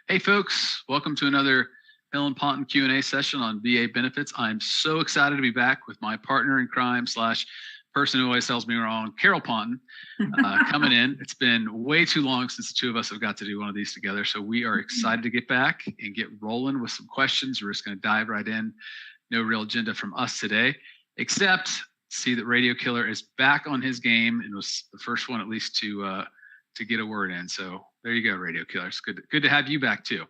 Hey folks, welcome to another Hill and Ponton Q&A session on VA benefits. I'm so excited to be back with my partner in crime / person who always tells me wrong, Carol Ponton, coming in. It's been way too long since the two of us have got to do one of these together, so we are excited to get back and get rolling with some questions. We're just going to dive right in. No real agenda from us today, except see that Radio Killer is back on his game and was the first one at least to get a word in. So there you go, Radio Killer. It's good to have you back too.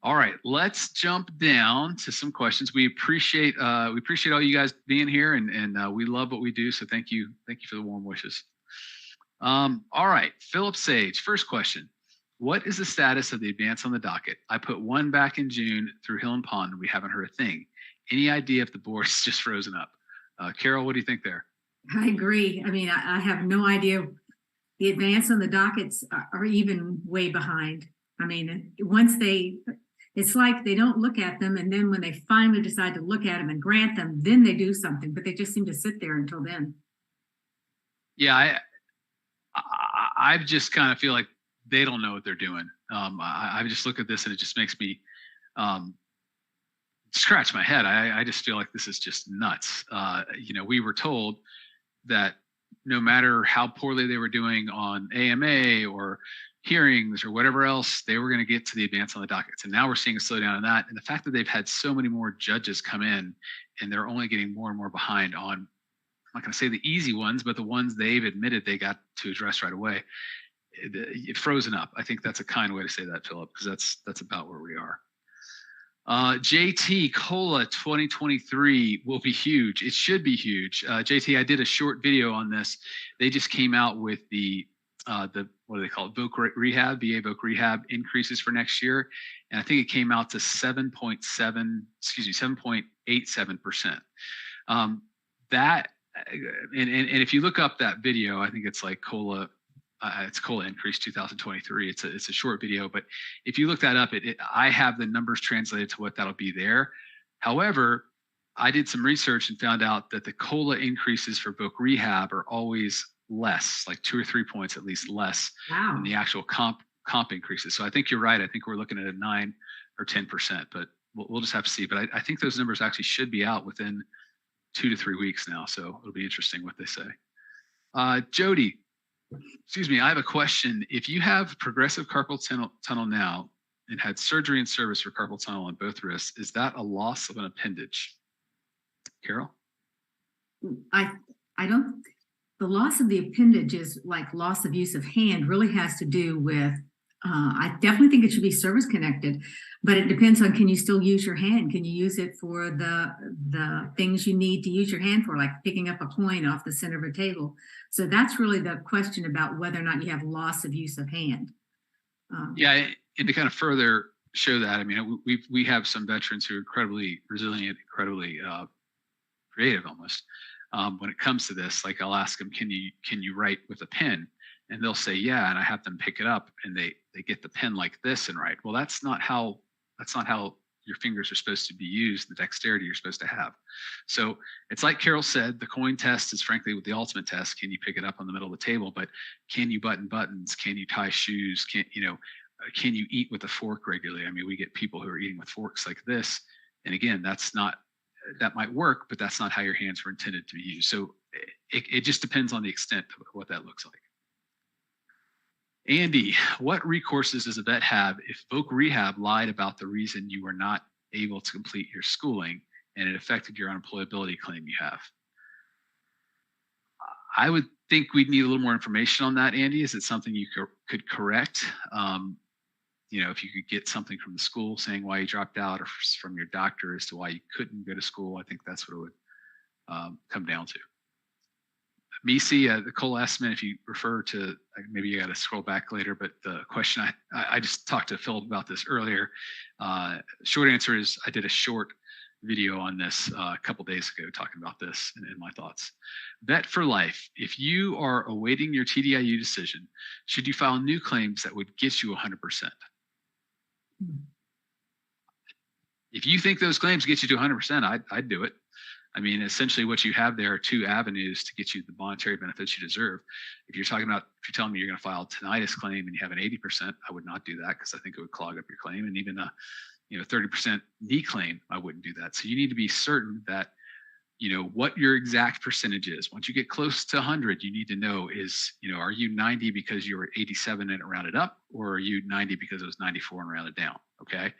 All right, let's jump down to some questions. We appreciate all you guys being here, and we love what we do. So thank you for the warm wishes. All right, Philip Sage, first question: what is the status of the advance on the docket? I put one back in June through Hill and Pond, and we haven't heard a thing. Any idea if the board is just frozen up? Carol, what do you think there? I agree. I mean, I have no idea. The advance on the dockets are even way behind. I mean, it's like they don't look at them, and then when they finally decide to look at them and grant them, then they do something, but they just seem to sit there until then. Yeah, I just kind of feel like they don't know what they're doing. I just look at this and it just makes me scratch my head. I just feel like this is just nuts. We were told that no matter how poorly they were doing on AMA or hearings or whatever else, they were going to get to the advance on the dockets. And now we're seeing a slowdown in that. And the fact that they've had so many more judges come in and they're only getting more and more behind on, I'm not going to say the easy ones, but the ones they've admitted they got to address right away, it frozen up. I think that's a kind way to say that, Philip, because that's about where we are. JT, COLA 2023 will be huge. It should be huge. JT, I did a short video on this. They just came out with the what do they call it? VA Voc Rehab increases for next year. And I think it came out to 7.87%. And if you look up that video, I think it's like COLA, it's COLA increase 2023. It's a short video, but if you look that up, I have the numbers translated to what that'll be there. However, I did some research and found out that the COLA increases for Voc Rehab are always less, like 2 or 3 points at least less than the actual comp increases. So I think you're right. I think we're looking at a 9 or 10%, but we'll just have to see. But I think those numbers actually should be out within 2 to 3 weeks now. So it'll be interesting what they say. Jody, excuse me, I have a question. If you have progressive carpal tunnel now and had surgery and service for carpal tunnel on both wrists, is that a loss of an appendage? Carol? I don't. The loss of the appendage is like loss of use of hand, really has to do with, I definitely think it should be service connected, but it depends on, can you still use your hand? Can you use it for the things you need to use your hand for, like picking up a coin off the center of a table? So that's really the question about whether or not you have loss of use of hand. Yeah, and to kind of further show that, I mean, we have some veterans who are incredibly resilient, incredibly creative almost. When it comes to this, like I'll ask them, can you write with a pen? And they'll say, yeah, and I have them pick it up and they get the pen like this and write. Well, that's not how your fingers are supposed to be used, the dexterity you're supposed to have. So it's like Carol said, the coin test is frankly the ultimate test. Can you pick it up on the middle of the table? But can you button buttons? Can you tie shoes? Can you eat with a fork regularly? I mean, we get people who are eating with forks like this. And again, that might work, but that's not how your hands were intended to be used. So it just depends on the extent of what that looks like. Andy, what recourses does a vet have if Voc Rehab lied about the reason you were not able to complete your schooling and it affected your unemployability claim you have? I would think we'd need a little more information on that, Andy. Is it something you could correct? If you could get something from the school saying why you dropped out, or from your doctor as to why you couldn't go to school, I think that's what it would come down to. Misi, the COLA estimate, if you refer to, maybe you got to scroll back later, but the question, I just talked to Phil about this earlier. Short answer is I did a short video on this a couple days ago talking about this and my thoughts. Vet for life, if you are awaiting your TDIU decision, should you file new claims that would get you 100%? If you think those claims get you to 100%, I'd do it. I mean, essentially what you have there are two avenues to get you the monetary benefits you deserve. If you're telling me you're going to file a tinnitus claim and you have an 80%, I would not do that because I think it would clog up your claim. And even a 30% knee claim, I wouldn't do that. So you need to be certain that, what your exact percentage is. Once you get close to 100, you need to know are you 90 because you were 87 and it rounded up, or are you 90 because it was 94 and rounded down? Okay.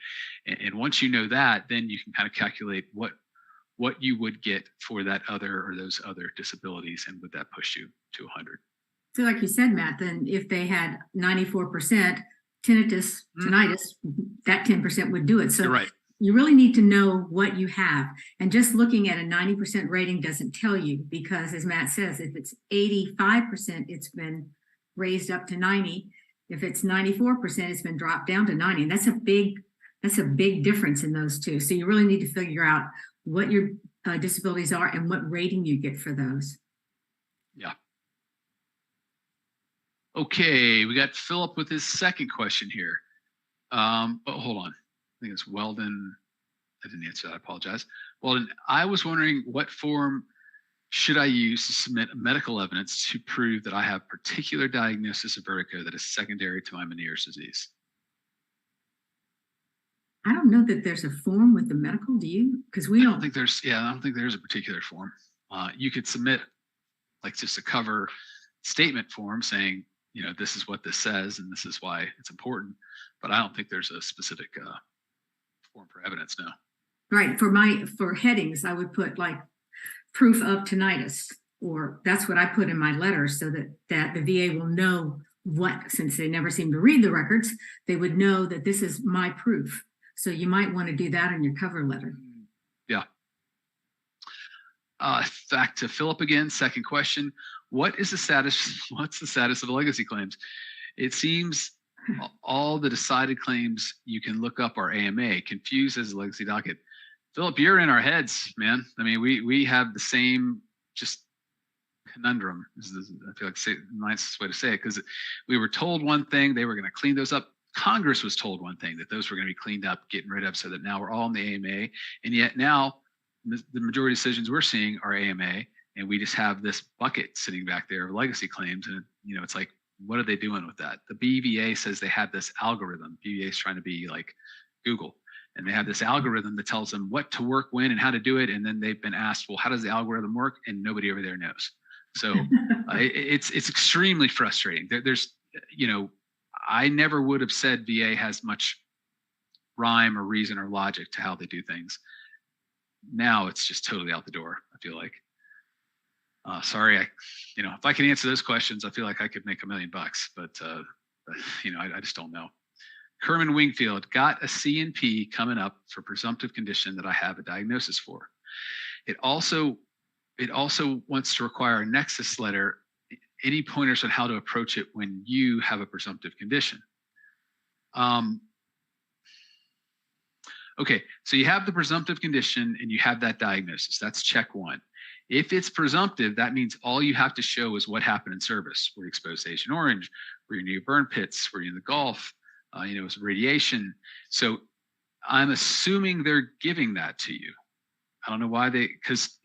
And once you know that, then you can kind of calculate what you would get for that other or those other disabilities, and would that push you to 100? So like you said, Matt, then if they had 94% tinnitus, that 10% would do it. So you're right. You really need to know what you have. And just looking at a 90% rating doesn't tell you, because as Matt says, if it's 85%, it's been raised up to 90. If it's 94%, it's been dropped down to 90. And that's a big difference in those two. So you really need to figure out what your disabilities are and what rating you get for those. Yeah. Okay, we got Philip with his second question here. Oh, hold on. I think it's Weldon. I didn't answer that. I apologize. Weldon, I was wondering, what form should I use to submit medical evidence to prove that I have particular diagnosis of vertigo that is secondary to my Meniere's disease? I don't know that there's a form with the medical. Do you? Because I don't think there's a particular form. You could submit like just a cover statement form saying, this is what this says and this is why it's important. But I don't think there's a specific form for evidence now. Right. For headings, I would put like proof of tinnitus, or that's what I put in my letter, so that the VA will know since they never seem to read the records, they would know that this is my proof. So you might want to do that in your cover letter. Yeah. Back to Philip again. Second question. What's the status of legacy claims? It seems all the decided claims you can look up are AMA, confused as a legacy docket. Philip, you're in our heads, man. I mean, we have the same just conundrum. I feel like the nicest way to say it, because we were told one thing, they were going to clean those up. Congress was told one thing, that those were going to be cleaned up, getting rid of, so that now we're all in the AMA. And yet now the majority of decisions we're seeing are AMA, and we just have this bucket sitting back there of legacy claims. And, it's like, what are they doing with that? The BVA says they have this algorithm. BVA is trying to be like Google. And they have this algorithm that tells them what to work when and how to do it. And then they've been asked, well, how does the algorithm work? And nobody over there knows. So it's extremely frustrating. There's, I never would have said VA has much rhyme or reason or logic to how they do things. Now it's just totally out the door, I feel like. Sorry, if I could answer those questions, I feel like I could make $1 million, but I just don't know. Kerman Wingfield, got a CNP coming up for presumptive condition that I have a diagnosis for. It also wants to require a nexus letter. Any pointers on how to approach it when you have a presumptive condition? Okay, so you have the presumptive condition and you have that diagnosis. That's check one. If it's presumptive, that means all you have to show is what happened in service. Were you exposed to Agent Orange? Were you near burn pits? Were you in the Gulf? It was radiation. So I'm assuming they're giving that to you. I don't know why because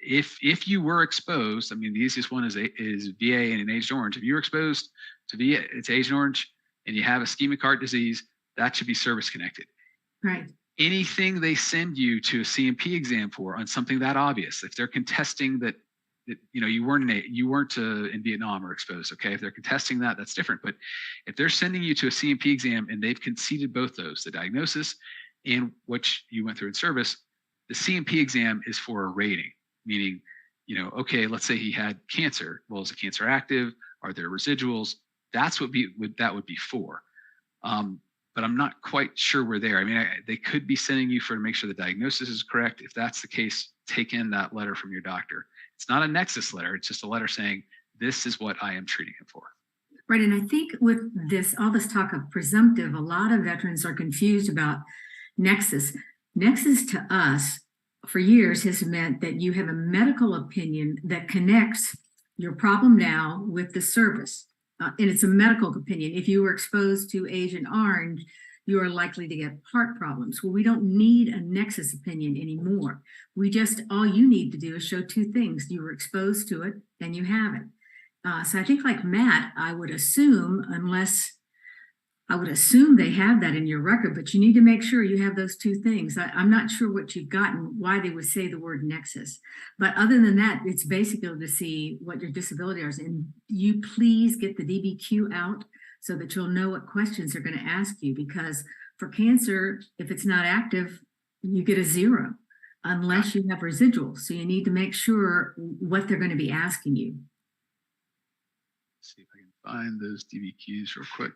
if you were exposed, I mean, the easiest one is VA and an Agent Orange. If you were exposed to VA, it's Agent Orange, and you have ischemic heart disease, that should be service connected. Right. Anything they send you to a CNP exam for on something that obvious, if they're contesting that you weren't in Vietnam or exposed, okay, if they're contesting that, that's different. But if they're sending you to a CNP exam and they've conceded both those, the diagnosis and what you went through in service, the CNP exam is for a rating, meaning, okay, let's say he had cancer. Well, is the cancer active? Are there residuals? That's what that would be for. But I'm not quite sure we're there. I mean, they could be sending you to make sure the diagnosis is correct. If that's the case, take in that letter from your doctor. It's not a nexus letter. It's just a letter saying, this is what I am treating him for. Right. And I think with all this talk of presumptive, a lot of veterans are confused about nexus. Nexus to us for years has meant that you have a medical opinion that connects your problem now with the service. And it's a medical opinion. If you were exposed to Agent Orange, you are likely to get heart problems. Well, we don't need a nexus opinion anymore. All you need to do is show two things. You were exposed to it and you have it. So I think like Matt, I would assume they have that in your record, but you need to make sure you have those two things. I'm not sure what you've gotten, why they would say the word nexus. But other than that, it's basically to see what your disability is. And you please get the DBQ out so that you'll know what questions they're going to ask you. Because for cancer, if it's not active, you get a 0 unless you have residuals. So you need to make sure what they're going to be asking you. Let's see if I can find those DBQs real quick.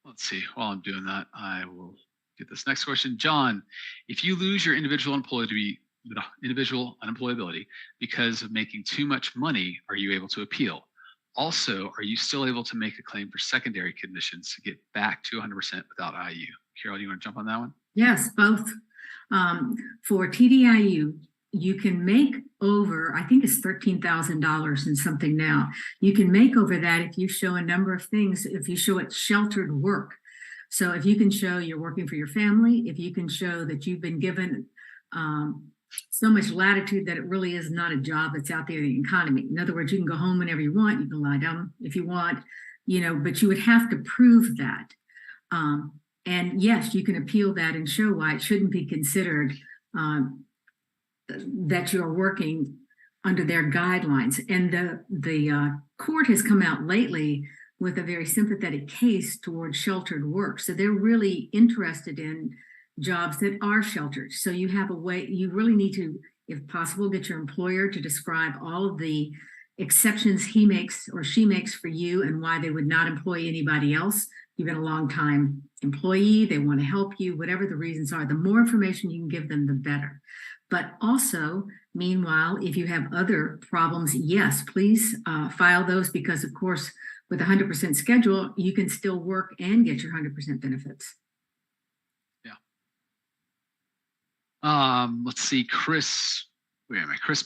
Let's see. While I'm doing that, I will get this next question. John, if you lose your individual unemployability because of making too much money, are you able to appeal? Also, are you still able to make a claim for secondary conditions to get back to 100% without IU? Carol, do you want to jump on that one? Yes, both. For TDIU, you can make over, I think it's $13,000 and something now. You can make over that if you show a number of things, if you show it sheltered work. So if you can show you're working for your family, if you can show that you've been given so much latitude that it really is not a job that's out there in the economy. In other words, you can go home whenever you want, you can lie down if you want, but you would have to prove that. And yes, you can appeal that and show why it shouldn't be considered that you're working under their guidelines. And the court has come out lately with a very sympathetic case towards sheltered work. So they're really interested in jobs that are sheltered. So you have a way, you really need to, if possible, get your employer to describe all of the exceptions he makes or she makes for you and why they would not employ anybody else. You've been a long time employee, they want to help you, whatever the reasons are. The more information you can give them, the better. But also, meanwhile, if you have other problems, yes, please file those, because of course, with a 100% schedule, you can still work and get your 100% benefits. Yeah. Let's see, Chris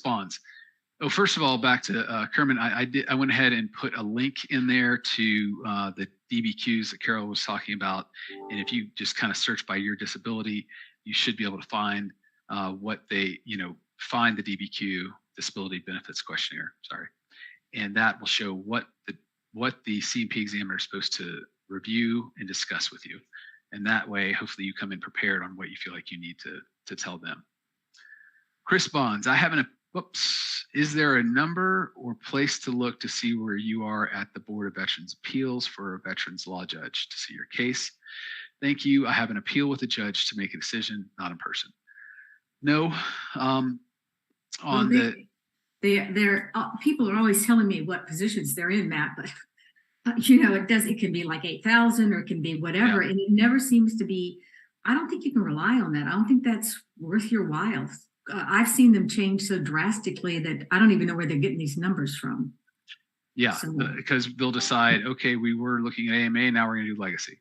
Bonds. Oh, first of all, back to Kerman, I went ahead and put a link in there to the DBQs that Carol was talking about. And if you just kind of search by your disability, you should be able to find what they, find the DBQ, Disability Benefits Questionnaire, sorry. And that will show what the CNP examiner is supposed to review and discuss with you. And that way, hopefully you come in prepared on what you feel like you need to tell them. Chris Bonds, is there a number or place to look to see where you are at the Board of Veterans Appeals for a veterans law judge to see your case? Thank you. I have an appeal with a judge to make a decision, not in person. No. People are always telling me what positions they're in, Matt, but it can be like 8,000 or it can be whatever. Yeah. And it never seems to be, I don't think you can rely on that. I don't think that's worth your while. I've seen them change so drastically that I don't even know where they're getting these numbers from. Yeah, because they'll decide, okay, we were looking at AMA, now we're going to do legacy.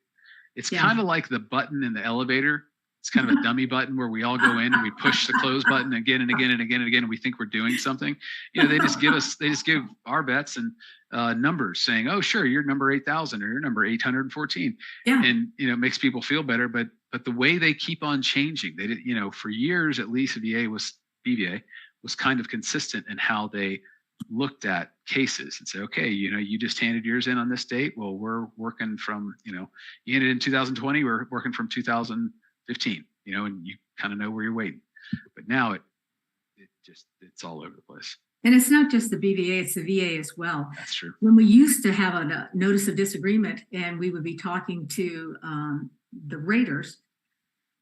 It's kind of like the button in the elevator. It's kind of a dummy button where we all go in and we push the close button again and again and again and again, and we think we're doing something. They just give our vets and numbers saying, oh, sure, you're number 8,000 or you're number 814. Yeah. And, it makes people feel better. But the way they keep on changing, they did, for years, at least BVA was kind of consistent in how they looked at cases and say, okay, you just handed yours in on this date. Well, we're working from, you handed in 2020, we're working from 2015, and you kind of know where you're waiting. But now it's all over the place. And it's not just the BVA, it's the VA as well. That's true. When we used to have a notice of disagreement and we would be talking to the raters,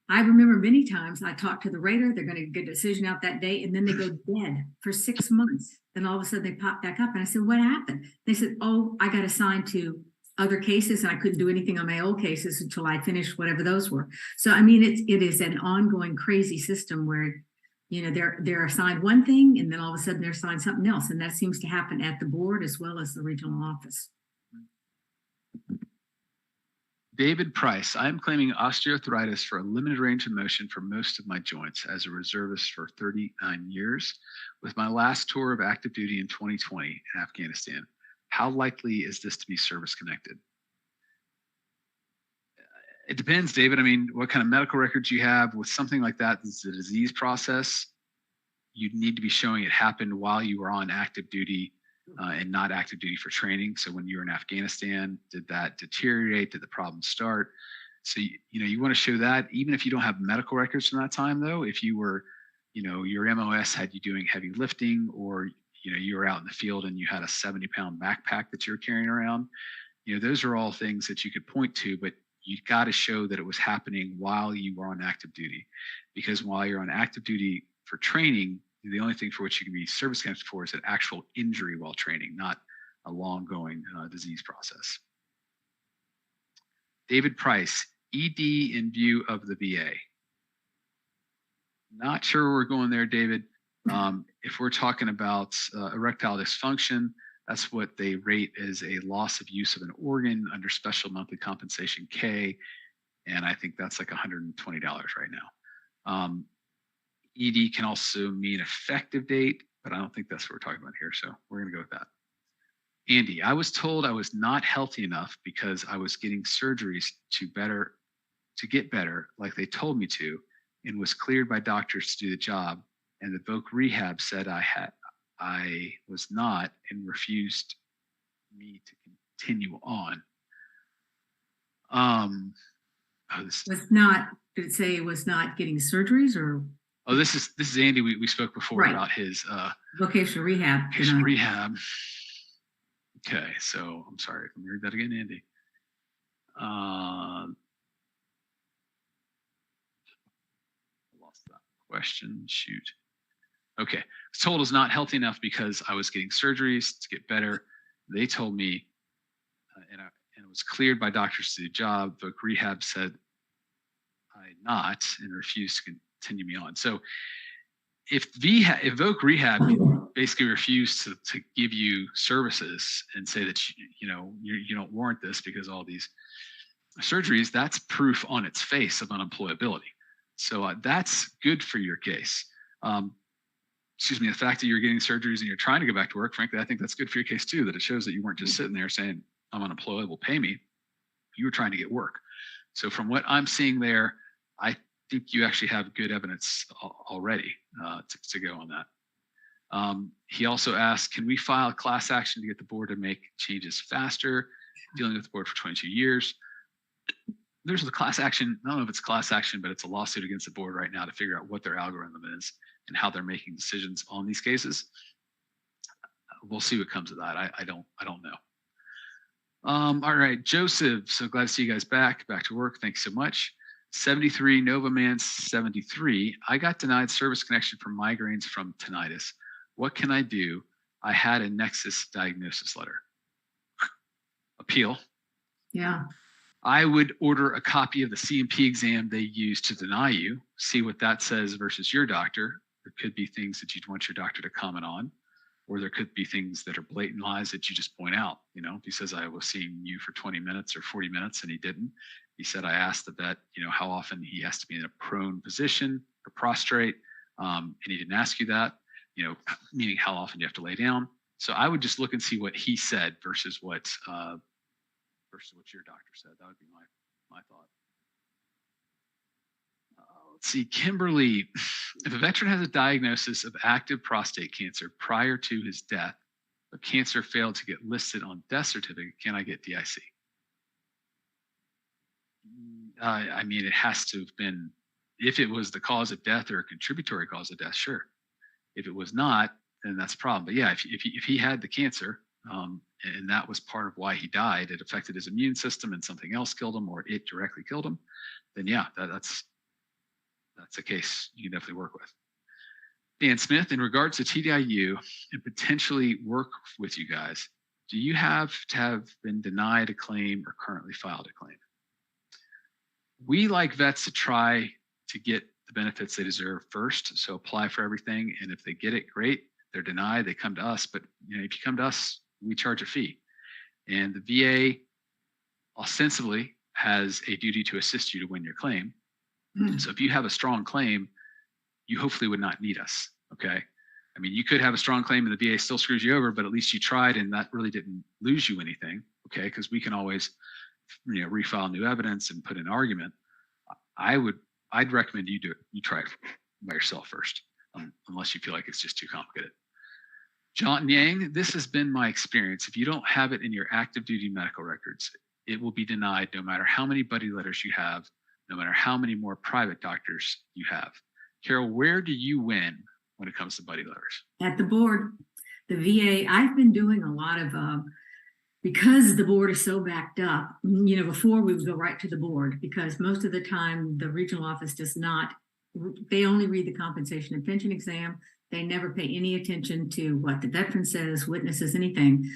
I remember many times I talked to the rater, they're going to get a decision out that day, and then they go dead for 6 months. Then all of a sudden they pop back up, and I said, what happened? They said, oh, I got assigned to other cases, and I couldn't do anything on my old cases until I finished whatever those were. So, I mean, it is an ongoing crazy system where, they're assigned one thing, and then all of a sudden they're assigned something else. And that seems to happen at the board as well as the regional office. David Price, I am claiming osteoarthritis for a limited range of motion for most of my joints as a reservist for 39 years, with my last tour of active duty in 2020 in Afghanistan. How likely is this to be service connected? It depends, David. I mean, what kind of medical records you have with something like that? It's a disease process. You need to be showing it happened while you were on active duty and not active duty for training. So when you were in Afghanistan, did that deteriorate? Did the problem start? So, you want to show that even if you don't have medical records from that time, though. If you were, your MOS had you doing heavy lifting, or, you were out in the field and you had a 70-pound backpack that you were carrying around, those are all things that you could point to, but you got to show that it was happening while you were on active duty. Because while you're on active duty for training, the only thing for which you can be service connected for is an actual injury while training, not a long-going disease process. David Price, ED in view of the VA. Not sure where we're going there, David. If we're talking about erectile dysfunction, that's what they rate as a loss of use of an organ under special monthly compensation K. And I think that's like $120 right now. ED can also mean effective date, but I don't think that's what we're talking about here. So we're going to go with that. Andy, I was told I was not healthy enough because I was getting surgeries to get better, like they told me to, and was cleared by doctors to do the job. And the Voc rehab said I was not, and refused me to continue on. Was not, did it say it was not getting surgeries, or? Oh, this is Andy. We spoke before about his vocational rehab. Vocational rehab. Okay, so I'm sorry. Let me read that again, Andy. I lost that question. Shoot. Okay, I was told I was not healthy enough because I was getting surgeries to get better. They told me, and it was cleared by doctors to do the job. Voc rehab said I not, and refused to continue me on. So if Voc rehab basically refused to give you services and say that you don't warrant this because all these surgeries, that's proof on its face of unemployability. So that's good for your case. The fact that you're getting surgeries and you're trying to go back to work, frankly, I think that's good for your case too, that it shows that you weren't just sitting there saying, I'm unemployable, pay me. You were trying to get work. So from what I'm seeing there, I think you actually have good evidence already to go on that. He also asked, can we file a class action to get the board to make changes faster? Dealing with the board for 22 years. There's a class action. I don't know if it's class action, but it's a lawsuit against the board right now to figure out what their algorithm is and how they're making decisions on these cases. We'll see what comes of that. I don't know. All right, Joseph. So glad to see you guys back to work. Thanks so much. 73 Nova Man 73. I got denied service connection for migraines from tinnitus. What can I do? I had a nexus diagnosis letter. Appeal. Yeah. I would order a copy of the CNP exam they used to deny you, see what that says versus your doctor. There could be things that you'd want your doctor to comment on, or there could be things that are blatant lies that you just point out. If he says, I was seeing you for 20 minutes or 40 minutes and he didn't. He said, I asked the vet, how often he has to be in a prone position or prostrate. And he didn't ask you that, meaning how often you have to lay down. So I would just look and see what he said versus what your doctor said. That would be my thought. Let's see, Kimberly, if a veteran has a diagnosis of active prostate cancer prior to his death, but cancer failed to get listed on death certificate, can I get DIC? I mean, it has to have been, if it was the cause of death or a contributory cause of death, sure. If it was not, then that's a problem. But yeah, if he had the cancer, and that was part of why he died, it affected his immune system and something else killed him, or it directly killed him, then yeah, that's a case you can definitely work with. Dan Smith, in regards to TDIU and potentially work with you guys, do you have to have been denied a claim or currently filed a claim? We like vets to try to get the benefits they deserve first, so apply for everything, and if they get it, great. They're denied, they come to us, but if you come to us, we charge a fee. And the VA ostensibly has a duty to assist you to win your claim. So if you have a strong claim, you hopefully would not need us, okay? I mean, you could have a strong claim and the VA still screws you over, but at least you tried and that really didn't lose you anything. Okay. Because we can always, refile new evidence and put in argument. I'd recommend you do it. You try it by yourself first, unless you feel like it's just too complicated. John Yang, this has been my experience. If you don't have it in your active duty medical records, it will be denied no matter how many buddy letters you have, no matter how many more private doctors you have. Carol, where do you win when it comes to buddy letters? At the board, the VA, I've been doing a lot of, because the board is so backed up, before we would go right to the board, because most of the time the regional office does not, they only read the compensation and pension exam. They never pay any attention to what the veteran says, witnesses, anything.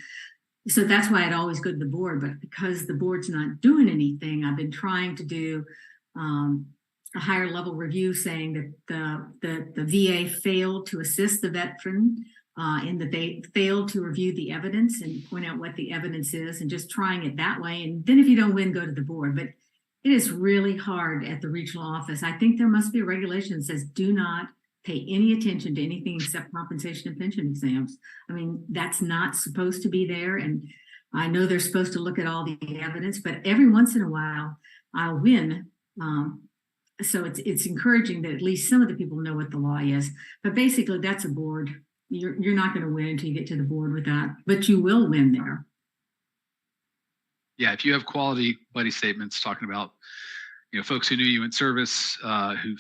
So that's why I'd always go to the board. But because the board's not doing anything, I've been trying to do a higher level review saying that the VA failed to assist the veteran in that they failed to review the evidence and point out what the evidence is, and just trying it that way. And then if you don't win, go to the board. But it is really hard at the regional office. I think there must be a regulation that says do not pay any attention to anything except compensation and pension exams. I mean, that's not supposed to be there. And I know they're supposed to look at all the evidence, but every once in a while I'll win. So it's encouraging that at least some of the people know what the law is. But basically, that's a board. You're not going to win until you get to the board with that, but you will win there. Yeah, if you have quality buddy statements talking about folks who knew you in service, who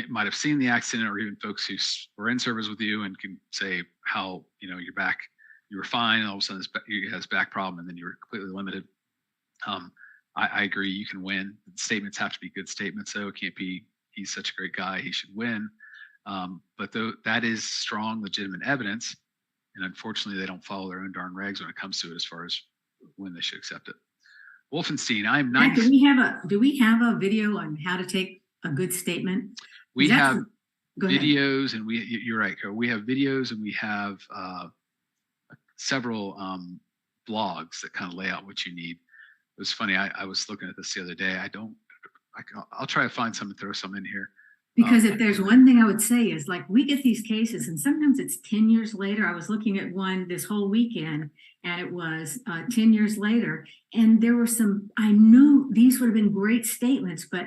might have seen the accident, or even folks who were in service with you and can say how you're back, you were fine, and all of a sudden you has back problem, and then you were completely limited. I agree, you can win. The statements have to be good statements, though. It can't be he's such a great guy, he should win. But though that is strong, legitimate evidence, and unfortunately they don't follow their own darn regs when it comes to it as far as when they should accept it. Wolfenstein, I'm 90. Do we have a video on how to take a good statement? We have videos, and you're right, Carol. We have videos, and we have several blogs that kind of lay out what you need. It was funny. I was looking at this the other day. I'll try to find some and throw some in here. Because if there's one thing I would say is, like, we get these cases and sometimes it's 10 years later. I was looking at one this whole weekend, and it was 10 years later. And there were I knew these would have been great statements, but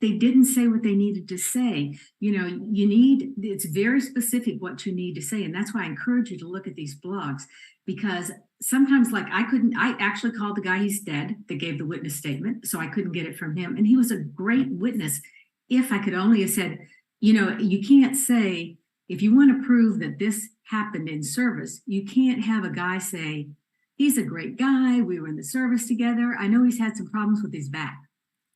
they didn't say what they needed to say. It's very specific what you need to say. And that's why I encourage you to look at these blogs, because sometimes, like, I actually called the guy, he's dead, that gave the witness statement. So I couldn't get it from him. And he was a great witness. If I could only have said, you can't say, if you want to prove that this happened in service, you can't have a guy say, he's a great guy, we were in the service together, I know he's had some problems with his back.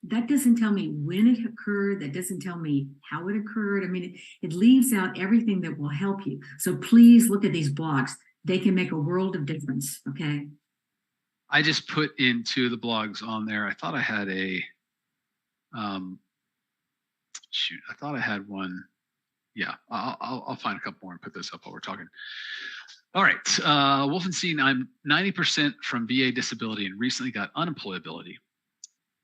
That doesn't tell me when it occurred. That doesn't tell me how it occurred. I mean, it leaves out everything that will help you. So please look at these blogs. They can make a world of difference, okay? I just put into the blogs on there. I thought I had I thought I had one. Yeah, I'll find a couple more and put this up while we're talking. All right, Wolfenstein, I'm 90% from VA disability and recently got unemployability.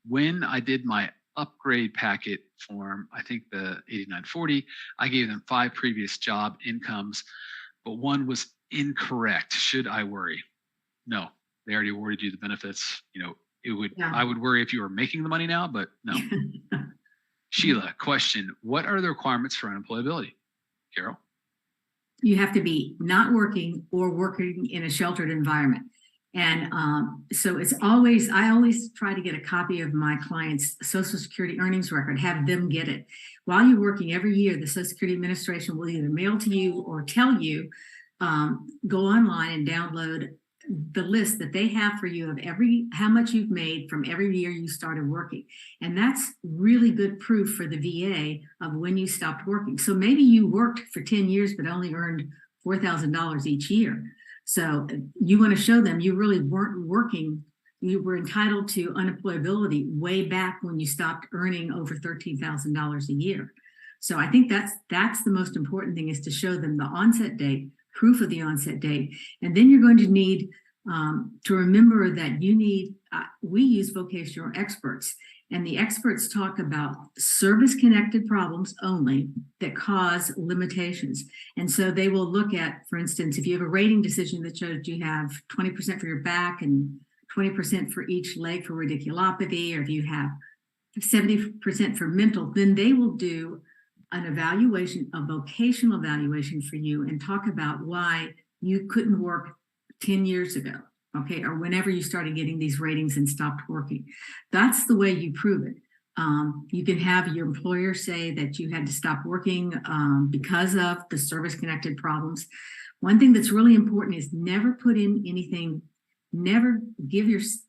When I did my upgrade packet form, I think the 8940, I gave them 5 previous job incomes, but one was incorrect. Should I worry? No, they already awarded you the benefits. I would worry if you were making the money now, but no. Sheila, question, what are the requirements for unemployability? Carol? You have to be not working or working in a sheltered environment. And so I always try to get a copy of my client's Social Security earnings record, have them get it. While you're working every year, the Social Security Administration will either mail to you or tell you, go online and download the list that they have for you of how much you've made from every year you started working. And that's really good proof for the VA of when you stopped working. So maybe you worked for 10 years, but only earned $4,000 each year. So you want to show them you really weren't working. You were entitled to unemployability way back when you stopped earning over $13,000 a year. So I think that's the most important thing, is to show them the onset date, proof of the onset date. And then you're going to need to remember that we use vocational experts. And the experts talk about service-connected problems only that cause limitations. And so they will look at, for instance, if you have a rating decision that shows you have 20% for your back and 20% for each leg for radiculopathy, or if you have 70% for mental, then they will do an evaluation, a vocational evaluation for you, and talk about why you couldn't work 10 years ago, okay, or whenever you started getting these ratings and stopped working. That's the way you prove it. You can have your employer say that you had to stop working because of the service-connected problems. One thing that's really important is never put in anything, never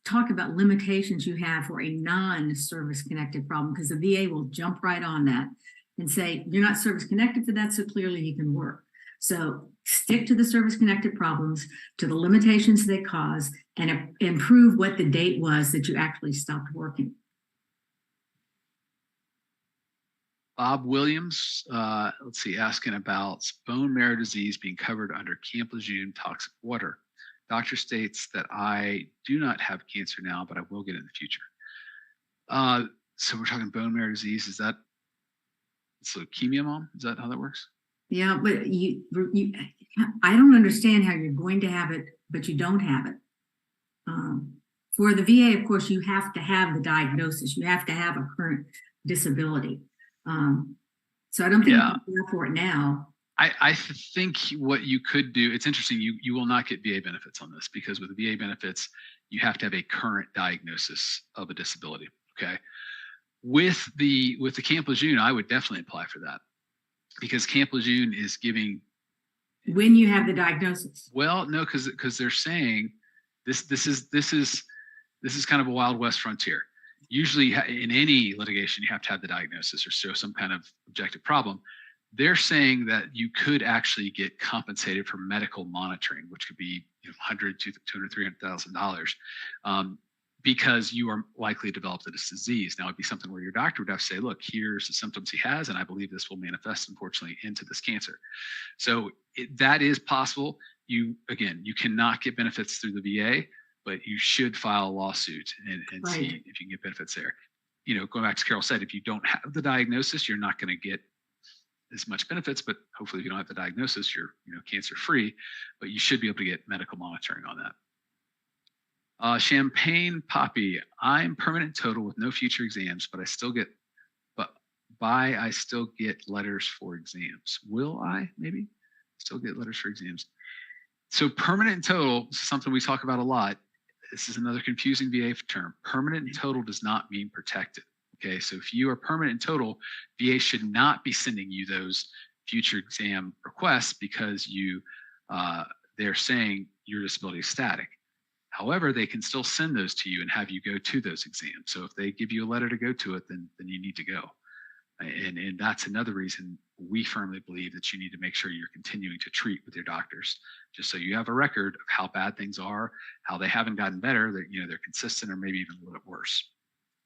talk about limitations you have for a non-service connected problem, because the VA will jump right on that and say, you're not service connected for that, so clearly you can work. So stick to the service connected problems, to the limitations they cause, and prove what the date was that you actually stopped working. Bob Williams, let's see, asking about bone marrow disease being covered under Camp Lejeune toxic water. Doctor states that I do not have cancer now, but I will get it in the future. So we're talking bone marrow disease. Is that it's leukemia, Mom? Is that how that works? Yeah, but I don't understand how you're going to have it, but you don't have it. For the VA, of course, you have to have the diagnosis. You have to have a current disability. So I don't think you can go for it now. I think what you could do, it's interesting, you will not get VA benefits on this, because with the VA benefits, you have to have a current diagnosis of a disability, okay? With the Camp Lejeune, I would definitely apply for that, because Camp Lejeune is giving... When you have the diagnosis. Well, no, because they're saying this is kind of a Wild West frontier. Usually in any litigation, you have to have the diagnosis or show some kind of objective problem. They're saying that you could actually get compensated for medical monitoring, which could be $100,000, $200,000, $300,000, because you are likely to develop this disease. Now, it'd be something where your doctor would have to say, look, here's the symptoms he has, and I believe this will manifest, unfortunately, into this cancer. So that is possible. You cannot get benefits through the VA, but you should file a lawsuit and right. See if you can get benefits there. Going back to Carol said, if you don't have the diagnosis, you're not going to get as much benefits, but hopefully if you don't have the diagnosis, you're cancer free, but you should be able to get medical monitoring on that. Champagne Poppy, I'm permanent total with no future exams, but I still get letters for exams. Will I maybe still get letters for exams? So permanent total is something we talk about a lot. This is another confusing VA term. Permanent and total does not mean protected. Okay, so if you are permanent and total, VA should not be sending you those future exam requests because they're saying your disability is static. However, they can still send those to you and have you go to those exams. So if they give you a letter to go to it, then you need to go. And that's another reason we firmly believe that you need to make sure you're continuing to treat with your doctors, just so you have a record of how bad things are, how they haven't gotten better, they're consistent or maybe even a little bit worse.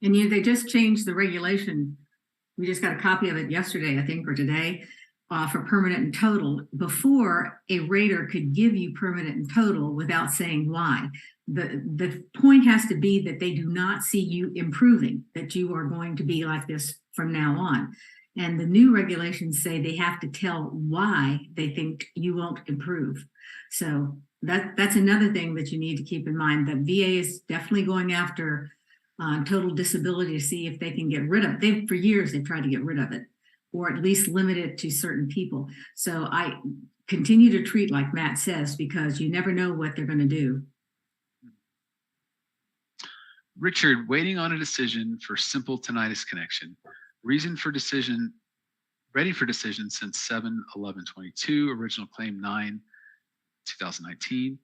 And they just changed the regulation. We just got a copy of it yesterday, I think, or today, for permanent and total. Before, a rater could give you permanent and total without saying why. The point has to be that they do not see you improving, that you are going to be like this from now on. And the new regulations say they have to tell why they think you won't improve. So that's another thing that you need to keep in mind. The VA is definitely going after total disability to see if they can get rid of it. For years, they've tried to get rid of it, or at least limit it to certain people. So I continue to treat like Matt says, because you never know what they're going to do. Richard, waiting on a decision for simple tinnitus connection. Reason for decision, ready for decision since 7/11/22, original claim 9/2019.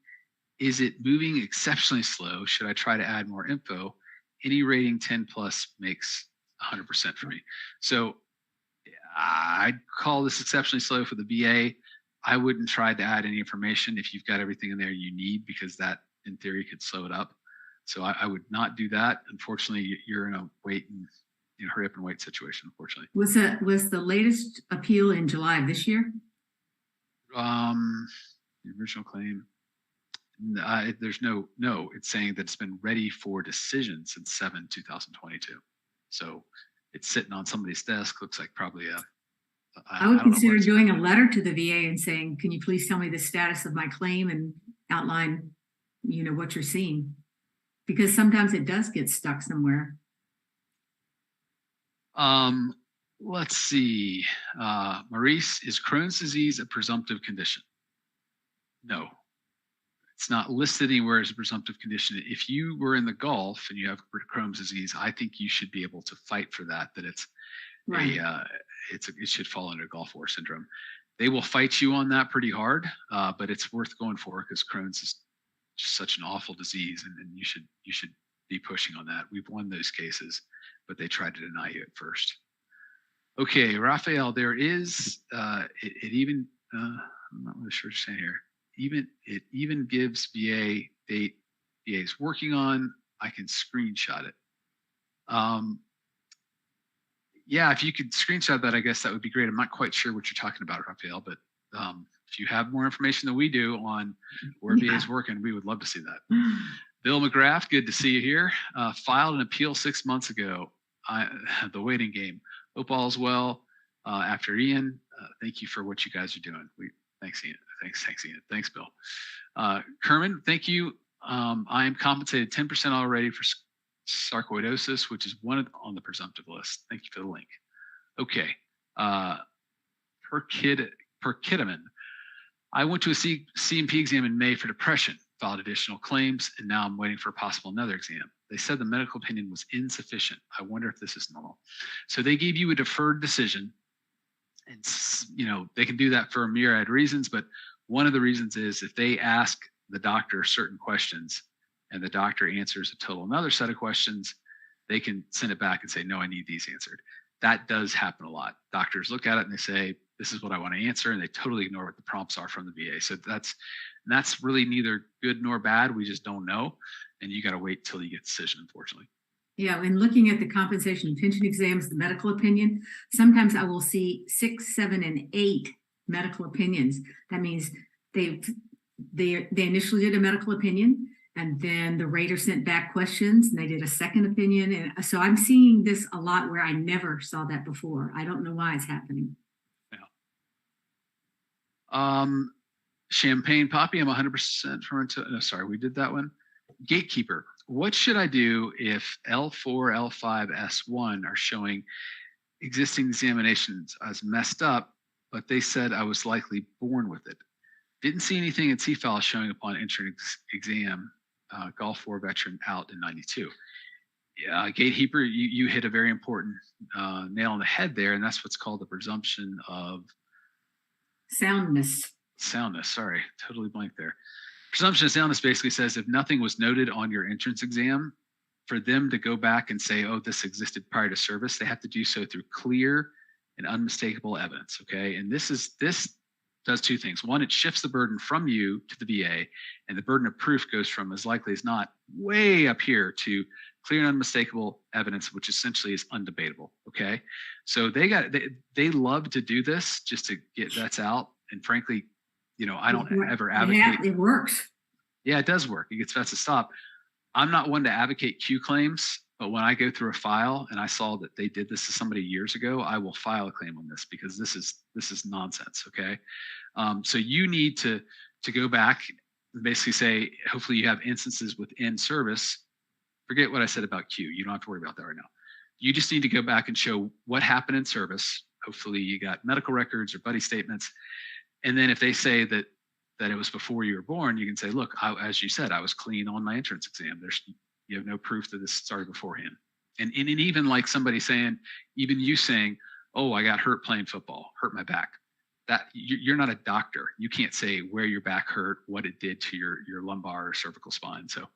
Is it moving exceptionally slow? Should I try to add more info? Any rating 10 plus makes 100% for me. So I'd call this exceptionally slow for the VA. I wouldn't try to add any information if you've got everything in there you need, because that in theory could slow it up. So I would not do that. Unfortunately, you're in a wait and hurry up and wait situation, unfortunately. Was the latest appeal in July of this year? The original claim. There's no, it's saying that it's been ready for decision since 7/2022. So it's sitting on somebody's desk. Looks like probably I would don't know consider what's- doing a letter to the VA and saying, can you please tell me the status of my claim and outline, what you're seeing? Because sometimes it does get stuck somewhere. Let's see. Maurice, is Crohn's disease a presumptive condition? No. It's not listed anywhere as a presumptive condition. If you were in the Gulf and you have Crohn's disease, I think you should be able to fight for that it's Right. it should fall under Gulf War syndrome. They will fight you on that pretty hard, but it's worth going for because Crohn's is just such an awful disease, and you should be pushing on that. We've won those cases, but they tried to deny you at first. Okay, Raphael, there is it even I'm not really sure what you're saying here. It even gives VA date VA is working on. I can screenshot it. Yeah, if you could screenshot that, I guess that would be great. I'm not quite sure what you're talking about, Raphael, but if you have more information than we do on where VA is working, we would love to see that. Bill McGrath, good to see you here. Filed an appeal 6 months ago. The waiting game. Hope all is well. After Ian, thank you for what you guys are doing. Thanks, Ian. Thanks, Ian. Thanks, Bill. Kerman, thank you. I am compensated 10% already for sarcoidosis, which is one on the presumptive list. Thank you for the link. Okay. Perkitamin. I went to a CNP exam in May for depression, filed additional claims, and now I'm waiting for a possible another exam. They said the medical opinion was insufficient. I wonder if this is normal. So they gave you a deferred decision, and they can do that for a myriad reasons, but one of the reasons is if they ask the doctor certain questions and the doctor answers a total another set of questions, they can send it back and say, no, I need these answered. That does happen a lot. Doctors look at it and they say, this is what I want to answer, and they totally ignore what the prompts are from the VA. So that's really neither good nor bad. We just don't know, and you got to wait till you get a decision, unfortunately. Yeah, and looking at the compensation and pension exams, the medical opinion, sometimes I will see 6, 7, and 8 medical opinions. That means they initially did a medical opinion, and then the rater sent back questions, and they did a second opinion. And so I'm seeing this a lot where I never saw that before. I don't know why it's happening. Yeah. Champagne Poppy, I'm 100% from. No, sorry, we did that one. Gatekeeper. What should I do if L4, L5, S1 are showing existing examinations as messed up, but they said I was likely born with it? Didn't see anything in C-file showing upon entering exam. Gulf War veteran out in 92. Yeah, Gatekeeper, you hit a very important nail on the head there, and that's what's called the presumption of soundness. Sorry, totally blank there. Presumption of soundness basically says if nothing was noted on your entrance exam, for them to go back and say, oh, this existed prior to service, they have to do so through clear and unmistakable evidence. Okay, and this does two things. One, it shifts the burden from you to the VA, and the burden of proof goes from as likely as not way up here to clear and unmistakable evidence, which essentially is undebatable. Okay, so they love to do this just to get vets out, and frankly, I don't ever advocate. Yeah, it works. Yeah, it does work. It gets vets to stop. I'm not one to advocate Q claims, but when I go through a file and I saw that they did this to somebody years ago, I will file a claim on this because this is nonsense. Okay, so you need to go back and basically say, hopefully you have instances within service. Forget what I said about Q. You don't have to worry about that right now. You just need to go back and show what happened in service. Hopefully you got medical records or buddy statements. And then if they say that it was before you were born, you can say, look, as you said, I was clean on my entrance exam. You have no proof that this started beforehand. And even like somebody saying, even you saying, oh, I got hurt playing football, hurt my back. That you're not a doctor. You can't say where your back hurt, what it did to your lumbar or cervical spine. So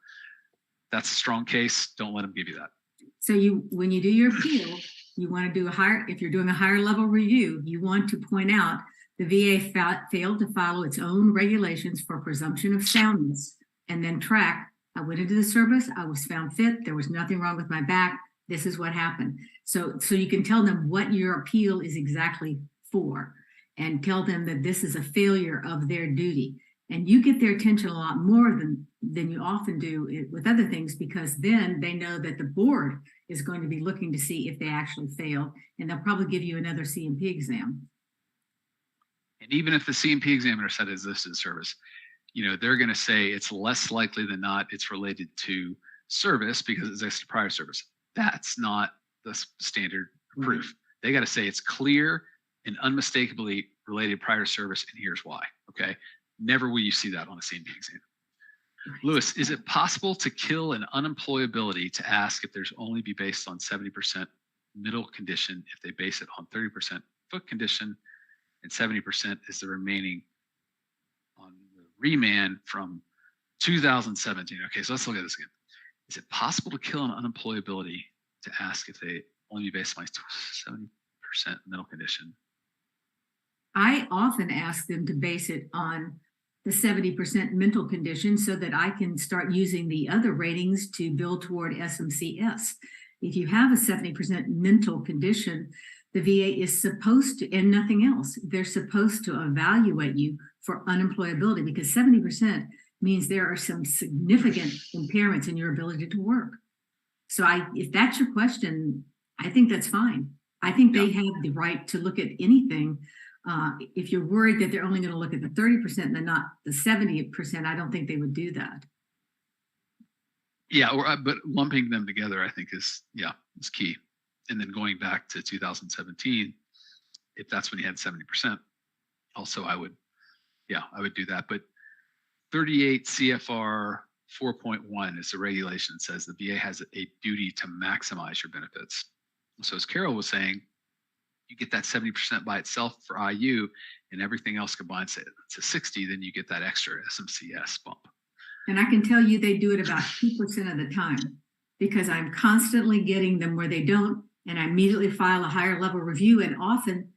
that's a strong case. Don't let them give you that. So when you do your appeal, you want to do if you're doing a higher level review, you want to point out the VA failed to follow its own regulations for presumption of soundness, and then track, I went into the service, I was found fit, there was nothing wrong with my back, this is what happened. So you can tell them what your appeal is exactly for, and tell them that this is a failure of their duty. And you get their attention a lot more than you often do with other things, because then they know that the board is going to be looking to see if they actually fail, and they'll probably give you another CNP exam. And even if the CNP examiner said is this is service, they're going to say it's less likely than not it's related to service because it's extra prior service. That's not the standard proof. They got to say it's clear and unmistakably related prior to service, and here's why. Okay. Never will you see that on a CNP exam. Lewis, is it possible to kill an unemployability to ask if there's only be based on 70% middle condition if they base it on 30% foot condition and 70% is the remaining on the remand from 2017? Okay, so let's look at this again. Is it possible to kill an unemployability to ask if they only be based on 70% middle condition? I often ask them to base it on the 70% mental condition so that I can start using the other ratings to build toward SMCS. If you have a 70% mental condition, the VA is supposed to, and nothing else, they're supposed to evaluate you for unemployability, because 70% means there are some significant impairments in your ability to work. So if that's your question, I think that's fine. I think they have the right to look at anything. If you're worried that they're only going to look at the 30% and not the 70%, I don't think they would do that. Yeah, but lumping them together, I think is key. And then going back to 2017, if that's when you had 70%, also I would do that. But 38 CFR 4.1 is the regulation that says the VA has a duty to maximize your benefits. So as Carol was saying, you get that 70% by itself for IU and everything else combined to 60, then you get that extra SMCS bump. And I can tell you they do it about 2% of the time, because I'm constantly getting them where they don't, and I immediately file a higher level review, and often